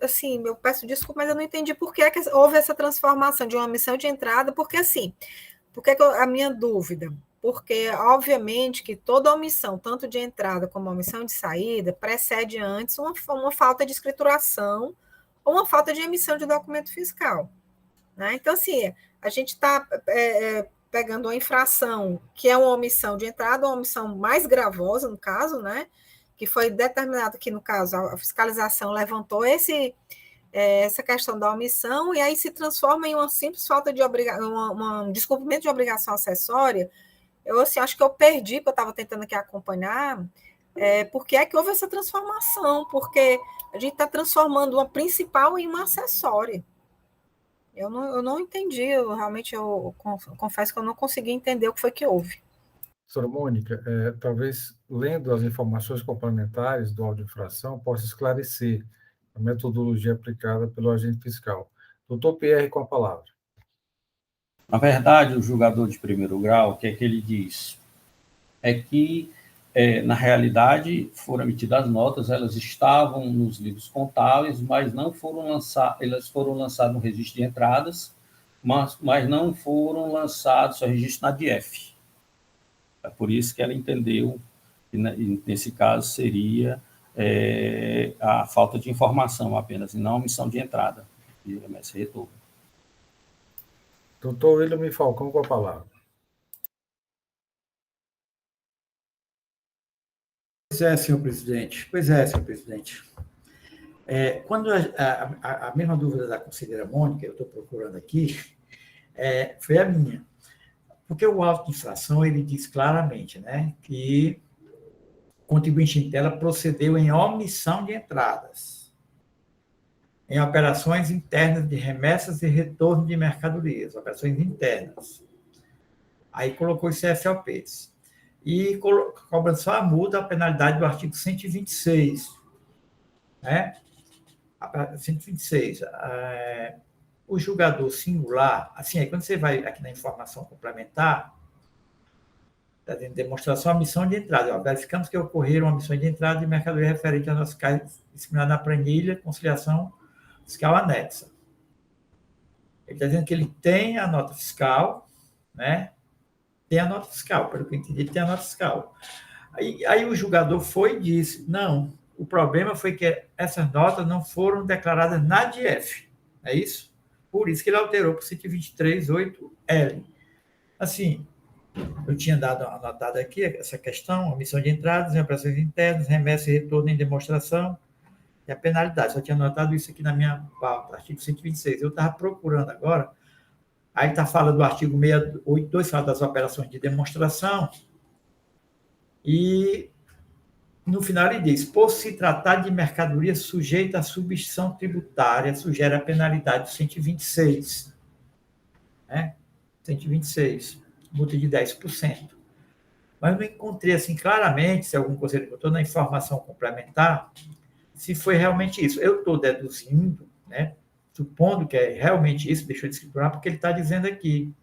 assim, eu peço desculpa, mas eu não entendi por que houve essa transformação de uma omissão de entrada, porque assim, a minha dúvida? Porque, obviamente, que toda omissão, tanto de entrada como omissão de saída, precede antes uma falta de escrituração ou uma falta de emissão de documento fiscal. Né? Então, assim, a gente está pegando uma infração que é uma omissão de entrada, uma omissão mais gravosa, no caso, né? Que foi determinado que, no caso, a fiscalização levantou essa questão da omissão e aí se transforma em uma simples falta de um descumprimento de obrigação acessória. Eu assim, acho que eu perdi, porque eu estava tentando aqui acompanhar, porque é que houve essa transformação, porque a gente está transformando uma principal em uma acessória. Eu não entendi, realmente eu confesso que eu não consegui entender o que foi que houve. Doutora Mônica, talvez lendo as informações complementares do auto de infração possa esclarecer a metodologia aplicada pelo agente fiscal. Doutor Pierre, com a palavra. Na verdade, o julgador de primeiro grau, o que é que ele diz? É que, na realidade, foram emitidas as notas, elas estavam nos livros contábeis, mas não foram lançadas, elas foram lançadas no registro de entradas, mas não foram lançados no registro na DIEF. É por isso que ela entendeu que, nesse caso, seria a falta de informação apenas, e não a omissão de entrada, de remessa e retorno. Doutor William Falcão, com a palavra. Pois é, senhor presidente. Quando a mesma dúvida da conselheira Mônica, eu estou procurando aqui, foi a minha. Porque o auto de infração, ele diz claramente, né, que o contribuinte em tela procedeu em omissão de entradas, em operações internas de remessas e retorno de mercadorias, operações internas. Aí colocou os CFOPs. E cobra só a multa, a penalidade do artigo 126. Né? 126. O julgador singular, assim, aí quando você vai aqui na informação complementar, está dizendo demonstração, omissão de entrada. Verificamos que ocorreram omissões de entrada de mercadoria referente a nosso caso disciplinado na planilha, conciliação fiscal anexa. Ele está dizendo que ele tem a nota fiscal, né? Tem a nota fiscal, pelo que eu entendi, ele tem a nota fiscal. Aí o julgador foi e disse, não, o problema foi que essas notas não foram declaradas na DIEF, é isso? Por isso que ele alterou para o 123.8L. Assim, eu tinha anotado aqui essa questão, omissão de entradas em operações internas, remessa e retorno em demonstração, e a penalidade. Só tinha anotado isso aqui na minha pauta, artigo 126. Eu estava procurando agora, aí está falando do artigo 682, fala das operações de demonstração, E no final ele diz, por se tratar de mercadoria sujeita à substituição tributária, sugere a penalidade de 126, né? 126, multa de 10%. Mas não encontrei assim claramente, se algum conselho botou na informação complementar, se foi realmente isso. Eu estou deduzindo, né, supondo que é realmente isso, deixou de escriturar, porque ele está dizendo aqui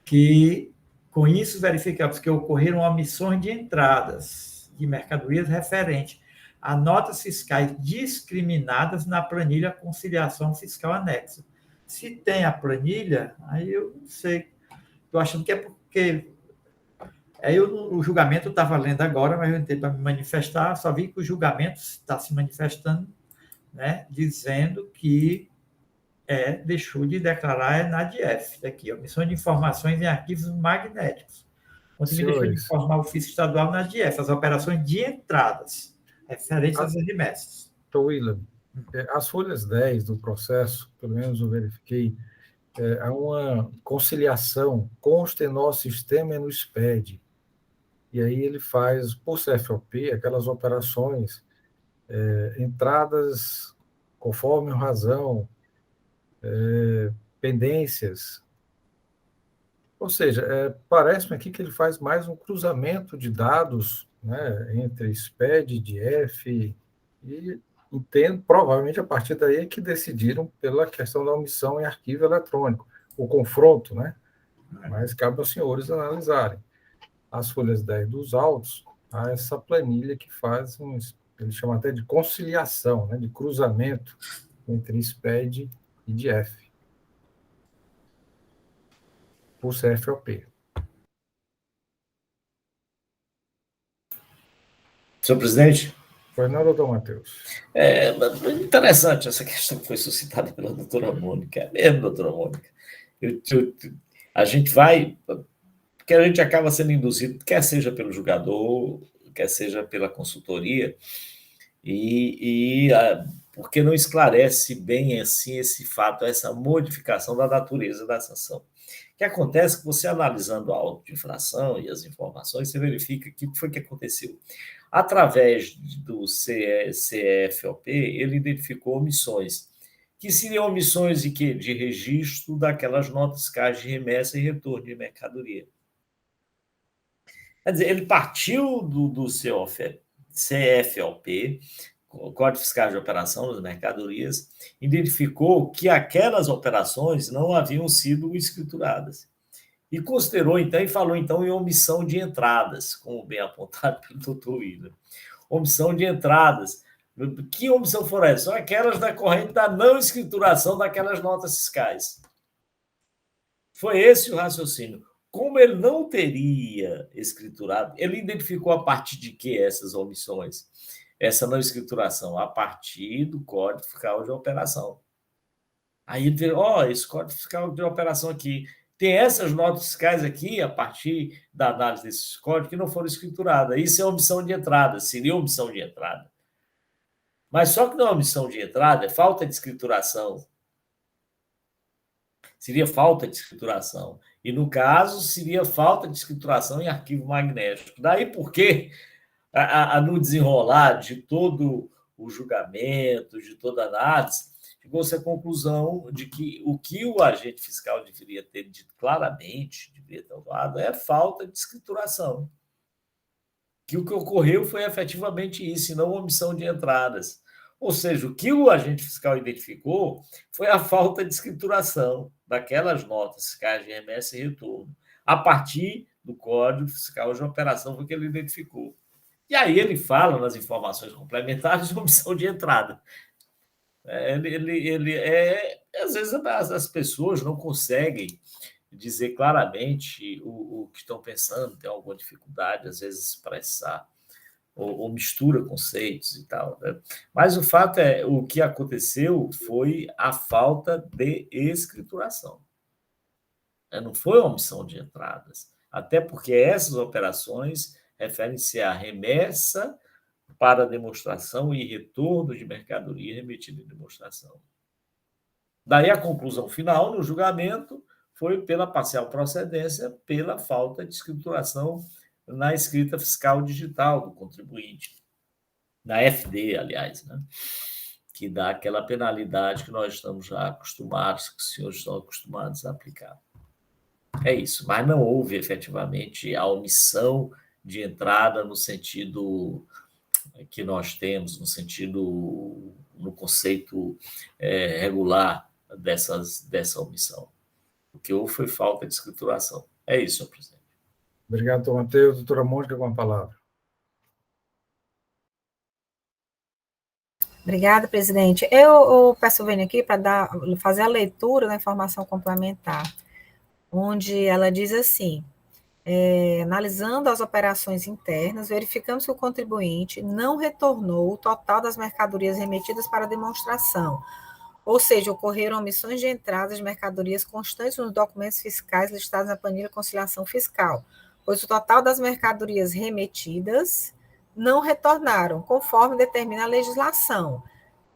que, com isso, verificamos que ocorreram omissões de entradas de mercadorias referente a notas fiscais discriminadas na planilha conciliação fiscal anexa. Se tem a planilha, aí eu não sei. Estou achando que é porque... Aí o julgamento estava lendo agora, mas eu entrei para me manifestar, só vi que o julgamento está se manifestando, né, dizendo que deixou de declarar na DIEF, daqui, omissão de informações em arquivos magnéticos, onde me deixou de informar o ofício estadual na DIEF, as operações de entradas, referentes às remessas. William, as folhas 10 do processo, pelo menos eu verifiquei, há uma conciliação, consta em nosso sistema e no SPED. E aí ele faz, por CFOP, aquelas operações, entradas conforme razão, pendências. Ou seja, parece-me aqui que ele faz mais um cruzamento de dados, né, entre SPED e DIEF, e entendo, provavelmente a partir daí é que decidiram pela questão da omissão em arquivo eletrônico, o confronto, né? Mas cabe aos senhores analisarem. As folhas 10 dos autos, há essa planilha que faz, ele chama até de conciliação, né, de cruzamento entre SPED e DIEF, por CFOP. Senhor presidente? Pois não, doutor Matheus? Interessante essa questão que foi suscitada pela doutora Mônica. É mesmo, doutora Mônica. A gente vai... Porque a gente acaba sendo induzido, quer seja pelo julgador, quer seja pela consultoria, porque não esclarece bem assim esse fato, essa modificação da natureza da sanção. O que acontece é que você, analisando a auto de infração e as informações, você verifica que o que foi que aconteceu. Através do CFOP, ele identificou omissões, que seriam omissões de quê? De registro daquelas notas fiscais de remessa e retorno de mercadoria. Quer dizer, ele partiu do CFOP, Código Fiscal de Operação das Mercadorias, identificou que aquelas operações não haviam sido escrituradas. E considerou, então, e falou, então, em omissão de entradas, como bem apontado pelo doutor William. Omissão de entradas. Que omissão foram essas? São aquelas decorrentes da não escrituração daquelas notas fiscais. Foi esse o raciocínio. Como ele não teria escriturado, ele identificou a partir de que essas omissões? Essa não escrituração? A partir do Código Fiscal de Operação. Aí ele vê, esse Código Fiscal de Operação aqui, tem essas notas fiscais aqui, a partir da análise desses códigos, que não foram escrituradas. Isso é omissão de entrada, seria omissão de entrada. Mas só que não é omissão de entrada, é falta de escrituração. Seria falta de escrituração. E, no caso, seria falta de escrituração em arquivo magnético. Daí porque, no desenrolar de todo o julgamento, de toda a análise, chegou-se à conclusão de que o agente fiscal deveria ter dito claramente, deveria ter dado, é falta de escrituração. Que o que ocorreu foi efetivamente isso, e não omissão de entradas. Ou seja, o que o agente fiscal identificou foi a falta de escrituração daquelas notas fiscais de remessa e retorno, a partir do Código Fiscal de Operação, foi que ele identificou. E aí ele fala nas informações complementares de omissão de entrada. Às vezes as pessoas não conseguem dizer claramente o que estão pensando, tem alguma dificuldade, às vezes, expressar, ou mistura conceitos e tal, né? Mas o fato é, o que aconteceu foi a falta de escrituração. Não foi uma omissão de entradas, até porque essas operações referem-se à remessa para demonstração e retorno de mercadoria remetida em demonstração. Daí a conclusão final no julgamento foi pela parcial procedência, pela falta de escrituração na escrita fiscal digital do contribuinte, na FD, aliás, né? Que dá aquela penalidade que nós estamos já acostumados, que os senhores estão acostumados a aplicar. É isso, mas não houve efetivamente a omissão de entrada no sentido que nós temos, no conceito regular dessa omissão. O que houve foi falta de escrituração. É isso, senhor presidente. Obrigado, doutor Matheus. Doutora Mônica, com a palavra. Obrigada, presidente. Eu peço venho aqui para fazer a leitura da informação complementar, onde ela diz assim: analisando as operações internas, verificamos que o contribuinte não retornou o total das mercadorias remetidas para demonstração, ou seja, ocorreram omissões de entradas de mercadorias constantes nos documentos fiscais listados na planilha de conciliação fiscal, pois o total das mercadorias remetidas não retornaram, conforme determina a legislação,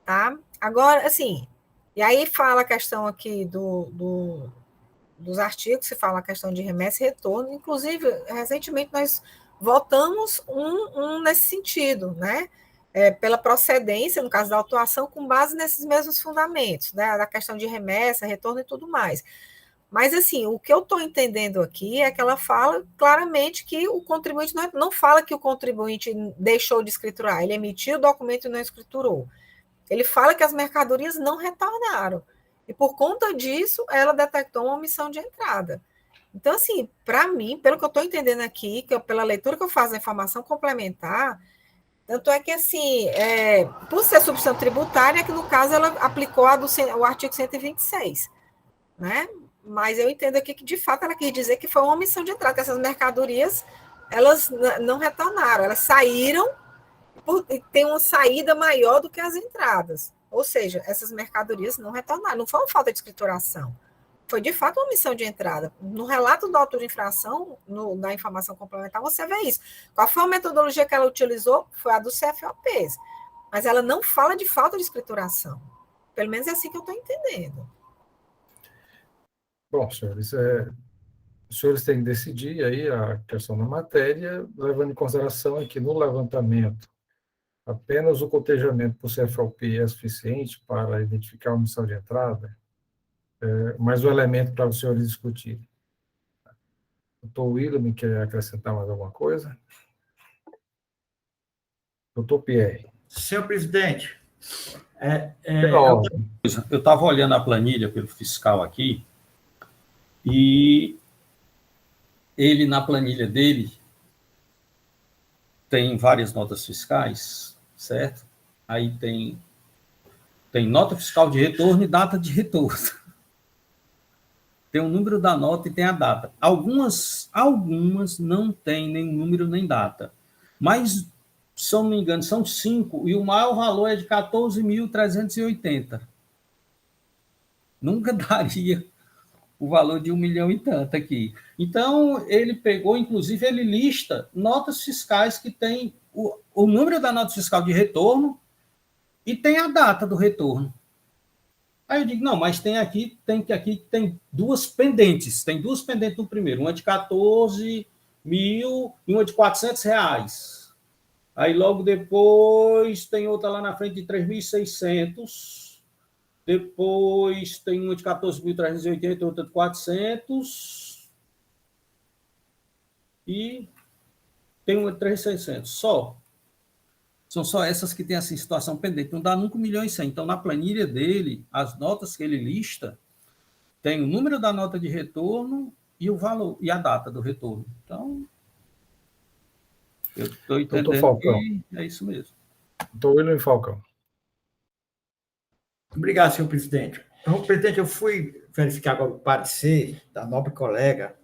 tá? Agora, assim, e aí fala a questão aqui dos artigos, se fala a questão de remessa e retorno, inclusive, recentemente nós votamos um nesse sentido, né? Pela procedência, no caso da autuação, com base nesses mesmos fundamentos, né? Da questão de remessa, retorno e tudo mais. Mas, assim, o que eu estou entendendo aqui é que ela fala claramente que o contribuinte não fala que o contribuinte deixou de escriturar, ele emitiu o documento e não escriturou. Ele fala que as mercadorias não retornaram. E, por conta disso, ela detectou uma omissão de entrada. Então, assim, para mim, pelo que eu estou entendendo aqui, pela leitura que eu faço da informação complementar, tanto é que, assim, por ser substituição tributária, que no caso ela aplicou o artigo 126, né? Mas eu entendo aqui que, de fato, ela quis dizer que foi uma omissão de entrada, que essas mercadorias, elas não retornaram, elas saíram, tem uma saída maior do que as entradas. Ou seja, essas mercadorias não retornaram, não foi uma falta de escrituração, foi, de fato, uma omissão de entrada. No relato do autor de infração, na informação complementar, você vê isso. Qual foi a metodologia que ela utilizou? Foi a do CFOPs. Mas ela não fala de falta de escrituração. Pelo menos é assim que eu estou entendendo. Bom, senhores, os senhores têm que decidir aí a questão da matéria, levando em consideração que no levantamento apenas o cotejamento por CFOP é suficiente para identificar a omissão de entrada, mas o elemento para os senhores discutirem. Doutor William, quer acrescentar mais alguma coisa? Doutor Pierre. Senhor presidente, eu estava olhando a planilha pelo fiscal aqui, e ele, na planilha dele, tem várias notas fiscais, certo? Aí tem nota fiscal de retorno e data de retorno. Tem o número da nota e tem a data. Algumas não tem nem número nem data. Mas, se eu não me engano, são 5, e o maior valor é de 14.380. Nunca daria o valor de 1 milhão e tanto aqui. Então, ele pegou, inclusive, ele lista notas fiscais que tem o número da nota fiscal de retorno e tem a data do retorno. Aí eu digo, não, mas tem duas pendentes. Tem duas pendentes no primeiro, uma de 14 mil e uma de R$400. Aí, logo depois, tem outra lá na frente de 3.600. Depois tem uma de 14.380, outra de 400. E tem uma de 3.600. Só. São só essas que têm essa situação pendente. Não dá nunca 1 milhão e 100. Então, na planilha dele, as notas que ele lista, tem o número da nota de retorno e o valor, e a data do retorno. Então, eu estou entendendo que é isso mesmo. Doutor William Falcão. Obrigado, senhor presidente. Então, presidente, eu fui verificar agora o parecer da nobre colega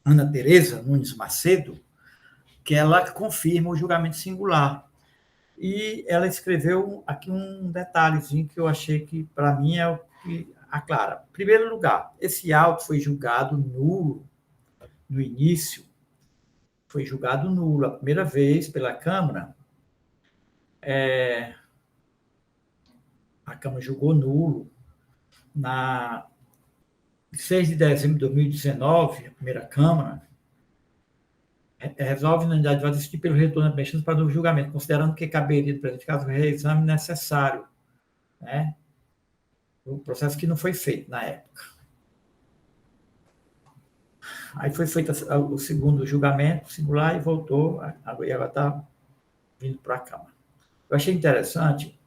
Ana Tereza Nunes Macedo, que ela confirma o julgamento singular. E ela escreveu aqui um detalhezinho que eu achei que, para mim, é o que aclara. Em primeiro lugar, esse auto foi julgado nulo no início, foi julgado nulo a primeira vez pela Câmara. A Câmara julgou nulo na 6 de dezembro de 2019, a primeira Câmara, resolve na unidade vai decidir pelo retorno da mexendo para novo julgamento, considerando que caberia, no presente caso, o reexame necessário, né? O processo que não foi feito na época. Aí foi feito o segundo julgamento singular e voltou, e agora está vindo para a Câmara. Eu achei interessante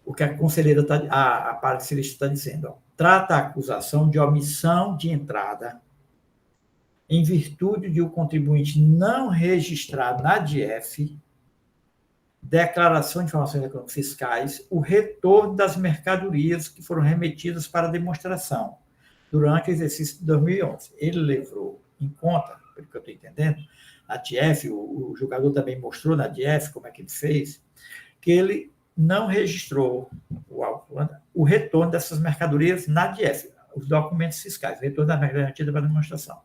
o que a conselheira a parecerista está dizendo. Ó. Trata a acusação de omissão de entrada em virtude de o contribuinte não registrar na DIEF, declaração de informações econômicas fiscais, o retorno das mercadorias que foram remetidas para demonstração durante o exercício de 2011. Ele levou em conta, pelo que eu estou entendendo, a DIEF, o julgador também mostrou na DIEF como é que ele fez, que ele não registrou o retorno dessas mercadorias na DIEF, os documentos fiscais, o retorno da mercadoria para demonstração.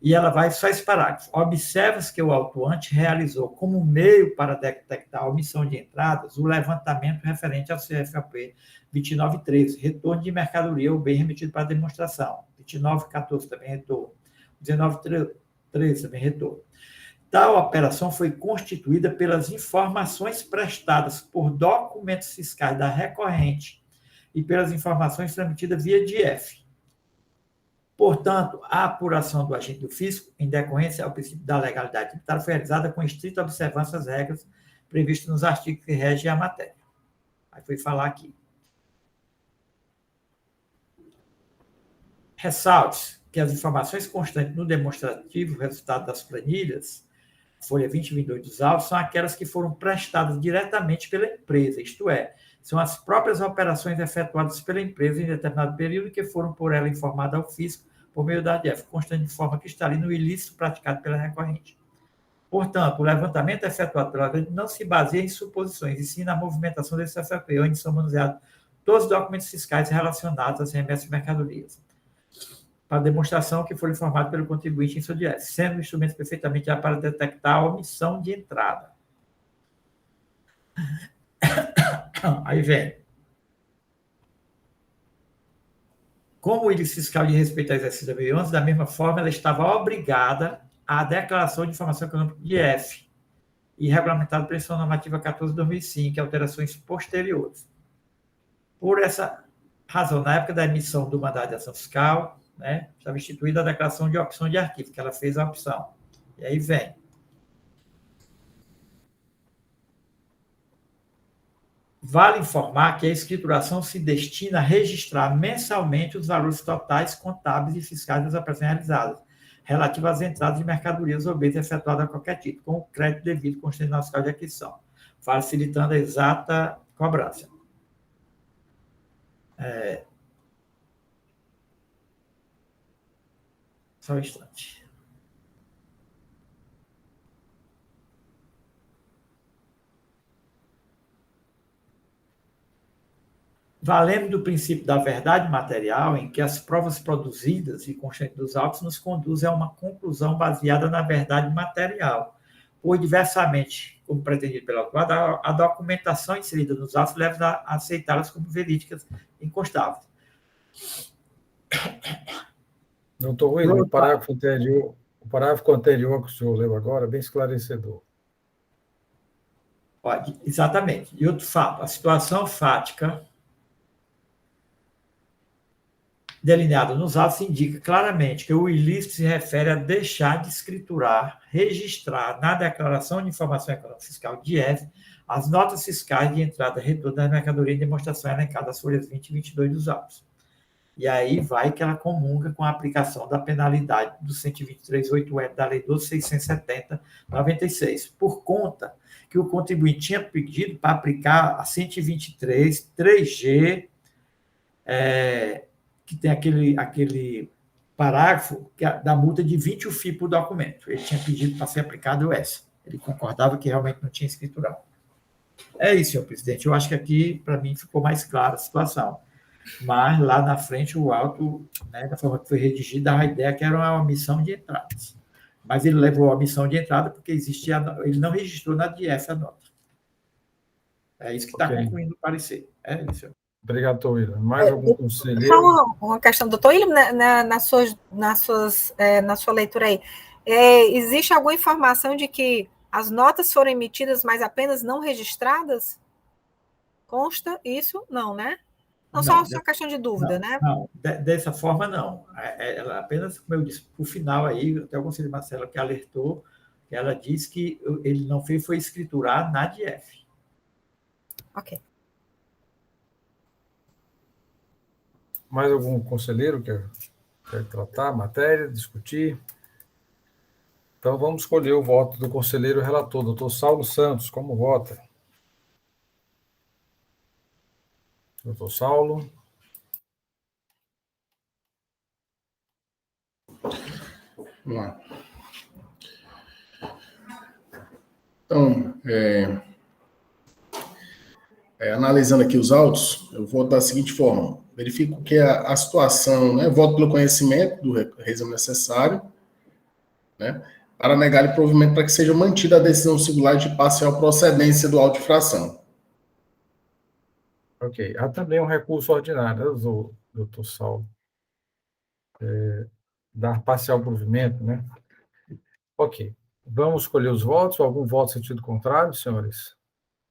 E ela vai só esse parágrafo. Observa-se que o autuante realizou como meio para detectar a omissão de entradas o levantamento referente ao CFAP 2913, retorno de mercadoria ou bem remetido para demonstração. 2914 também retorno. 1913 também retorno. Tal operação foi constituída pelas informações prestadas por documentos fiscais da recorrente e pelas informações transmitidas via DIEF. Portanto, a apuração do agente do fisco, em decorrência ao princípio da legalidade tributária, foi realizada com estrita observância das regras previstas nos artigos que regem a matéria. Aí foi falar aqui. Ressalte que as informações constantes no demonstrativo, resultado das planilhas, folha 20 e 22 dos autos, são aquelas que foram prestadas diretamente pela empresa, isto é, são as próprias operações efetuadas pela empresa em determinado período e que foram por ela informadas ao fisco por meio da DIEF, constando de forma cristalina o ilícito praticado pela recorrente. Portanto, o levantamento efetuado pela recorrente não se baseia em suposições, e sim na movimentação desse CFAP, onde são manuseados todos os documentos fiscais relacionados às remessas de mercadorias, para demonstração que foram informados pelo contribuinte em sua DIEF, sendo um instrumento perfeitamente apto para detectar a omissão de entrada. Aí vem. Como o ilícito fiscal de respeito ao exercício de 2011, da mesma forma, ela estava obrigada à declaração de informação econômica de DIEF e regulamentada pela Instrução Normativa 14 de 2005, e alterações posteriores. Por essa razão, na época da emissão do mandado de ação fiscal, né, estava instituída a declaração de opção de arquivo, que ela fez a opção. E aí vem. Vale informar que a escrituração se destina a registrar mensalmente os valores totais, contábeis e fiscais das operações realizadas, relativas às entradas de mercadorias ou bens efetuadas a qualquer título, com o crédito devido constante na fiscal de aquisição, facilitando a exata cobrança. Só um instante. Valendo do princípio da verdade material, em que as provas produzidas e constantes dos autos nos conduzem a uma conclusão baseada na verdade material, pois, diversamente, como pretendido pelo autor, a documentação inserida nos autos leva a aceitá-las como verídicas e inconstáveis. Doutor Rui, o parágrafo anterior que o senhor leu agora é bem esclarecedor. Pode, exatamente. E outro fato, a situação fática delineada nos autos indica claramente que o ilícito se refere a deixar de escriturar, registrar na declaração de informação econômica fiscal DIEF as notas fiscais de entrada e retorno da mercadoria em demonstração elencada nas folhas 20 e 22 dos autos. E aí vai que ela comunga com a aplicação da penalidade do 123.8M da Lei 12.670/96, por conta que o contribuinte tinha pedido para aplicar a 123, 3G, que tem aquele parágrafo da multa de 20 UFI por documento. Ele tinha pedido para ser aplicado essa. Ele concordava que realmente não tinha escritural. É isso, senhor presidente. Eu acho que aqui, para mim, ficou mais clara a situação. Mas, lá na frente, o auto, né, da forma que foi redigido, dava a ideia que era uma omissão de entradas. Mas ele levou a omissão de entrada porque ele não registrou na DIEF a nota. É isso que está concluindo o parecer. É isso, senhor. Obrigado, doutor William. Mais algum conselheiro? Só uma questão, doutor William, na sua leitura aí. Existe alguma informação de que as notas foram emitidas, mas apenas não registradas? Consta isso? Não, né? Não, só questão de dúvida, não, né? Não, dessa forma não. Ela apenas, como eu disse, por final aí, até o conselheiro Marcelo que alertou, ela disse que ele não foi escriturado na DF. Ok. Mais algum conselheiro quer tratar a matéria, discutir? Então, vamos escolher o voto do conselheiro relator, doutor Saulo Santos. Como vota? Doutor Saulo. Vamos lá. Então, analisando aqui os autos, eu vou da seguinte forma: verifico que a situação, né, voto pelo conhecimento do reexame necessário, né, para negar-lhe provimento para que seja mantida a decisão singular de parcial procedência do auto de infração. Ok. Há também um recurso ordinário, doutor Saulo. Dar parcial provimento, né? Ok. Vamos escolher os votos. Algum voto em sentido contrário, senhores?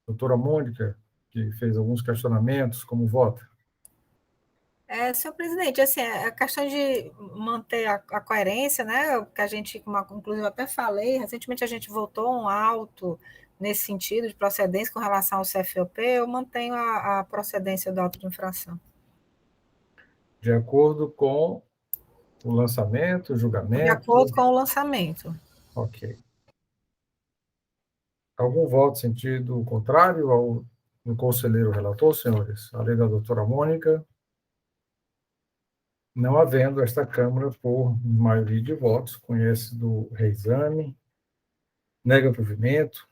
Doutora Mônica, que fez alguns questionamentos, como vota? Senhor presidente, assim, a questão de manter a coerência, né, que a gente, como inclusive até falei, recentemente a gente votou um auto nesse sentido de procedência com relação ao CFOP, eu mantenho a procedência do auto de infração. De acordo com o lançamento, o julgamento? De acordo com o lançamento. Ok. Algum voto em sentido contrário ao do conselheiro relator, senhores? Além da doutora Mônica? Não havendo, esta Câmara, por maioria de votos, conhece do reexame, nega provimento,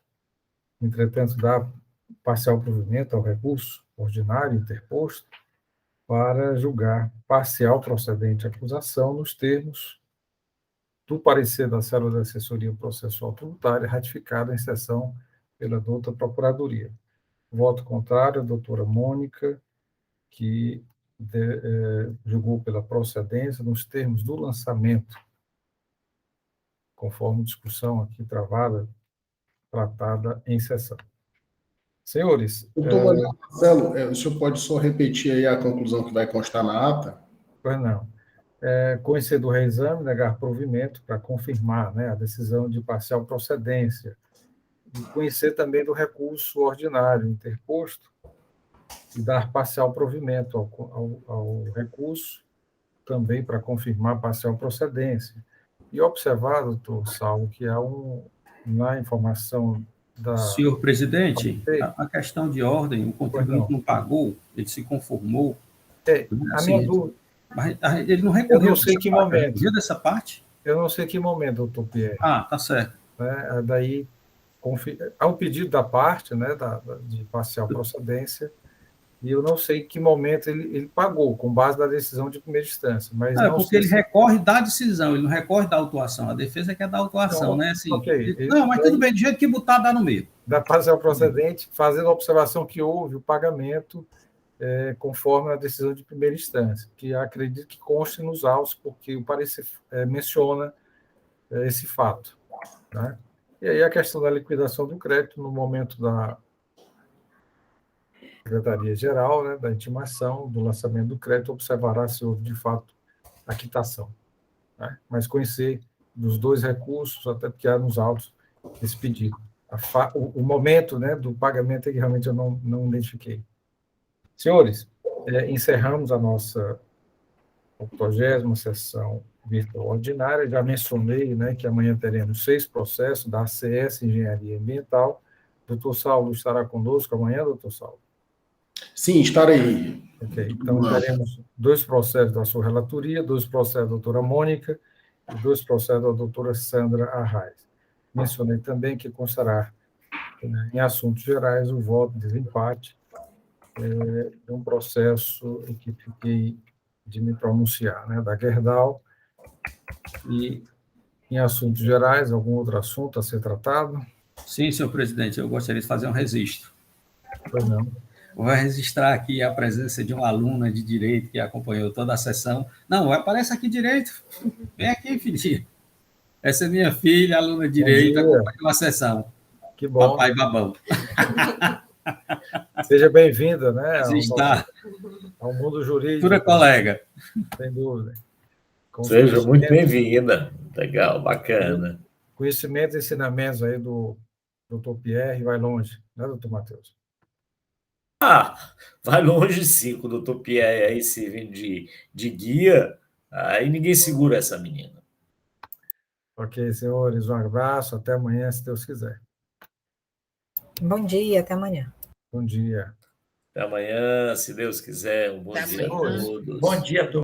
entretanto, dá parcial provimento ao recurso ordinário interposto para julgar parcial procedente à acusação nos termos do parecer da Célula de Assessoria Processual Tributária, ratificada em sessão pela douta Procuradoria. Voto contrário, a doutora Mônica, que julgou pela procedência nos termos do lançamento, conforme discussão aqui travada, tratada em sessão. Senhores... Doutor Marcelo, o senhor pode só repetir aí a conclusão que vai constar na ata? Pois não. Conhecer do reexame, negar provimento para confirmar, né, a decisão de parcial procedência. E conhecer também do recurso ordinário interposto e dar parcial provimento ao recurso, também para confirmar parcial procedência. E observar, doutor Saulo, que há na informação da... Senhor presidente, a questão de ordem, o contribuinte não pagou, ele se conformou. A minha dúvida... Mas ele não recorreu. Eu não sei que momento. Recorreu dessa parte? Eu não sei que momento, doutor Pierre. Tá certo. Daí, há um pedido da parte, né, de parcial procedência, e eu não sei que momento ele pagou, com base na decisão de primeira instância. Mas não porque ele recorre da decisão, ele não recorre da autuação. A defesa quer da autuação, né? Assim, mas tudo bem, do jeito que botar, dá no meio. Da parcial procedente, fazendo a observação que houve o pagamento conforme a decisão de primeira instância, que acredito que conste nos autos, porque o parecer menciona esse fato. Né? E aí a questão da liquidação do crédito, no momento da Secretaria-Geral, né, da intimação, do lançamento do crédito, observará se houve, de fato, a quitação. Né? Mas conhecer dos dois recursos, até porque há nos autos esse pedido. O momento, né, do pagamento é que realmente eu não identifiquei. Senhores, encerramos a nossa 80ª sessão virtual ordinária. Já mencionei, né, que amanhã teremos 6 processos da ACS Engenharia Ambiental. Doutor Saulo estará conosco amanhã, doutor Saulo? Sim, estarei. Ok, então teremos 2 processos da sua relatoria, 2 processos da doutora Mônica e 2 processos da doutora Sandra Arraes. Mencionei também que constará, em assuntos gerais, o voto de desempate de um processo em que fiquei de me pronunciar, né, da Gerdau, e em assuntos gerais, algum outro assunto a ser tratado? Sim, senhor presidente, eu gostaria de fazer um registro. Pois não. Vou registrar aqui a presença de uma aluna de Direito que acompanhou toda a sessão. Não, aparece aqui direito. Vem aqui, filhinho. Essa é minha filha, aluna de Direito, acompanhou a sessão. Que bom. Papai Babão. Seja bem-vinda, né? Ao mundo jurídico. Futura colega. Sem dúvida. Seja muito bem-vinda. Legal, bacana. Conhecimento e ensinamentos aí do Dr. Pierre vai longe, né, doutor Matheus? Vai longe sim, com o doutor Pierre aí servindo de guia, aí ninguém segura essa menina. Ok, senhores, um abraço, até amanhã, se Deus quiser. Bom dia, até amanhã. Bom dia. Até amanhã, se Deus quiser, um bom dia a todos. Bom dia a todos.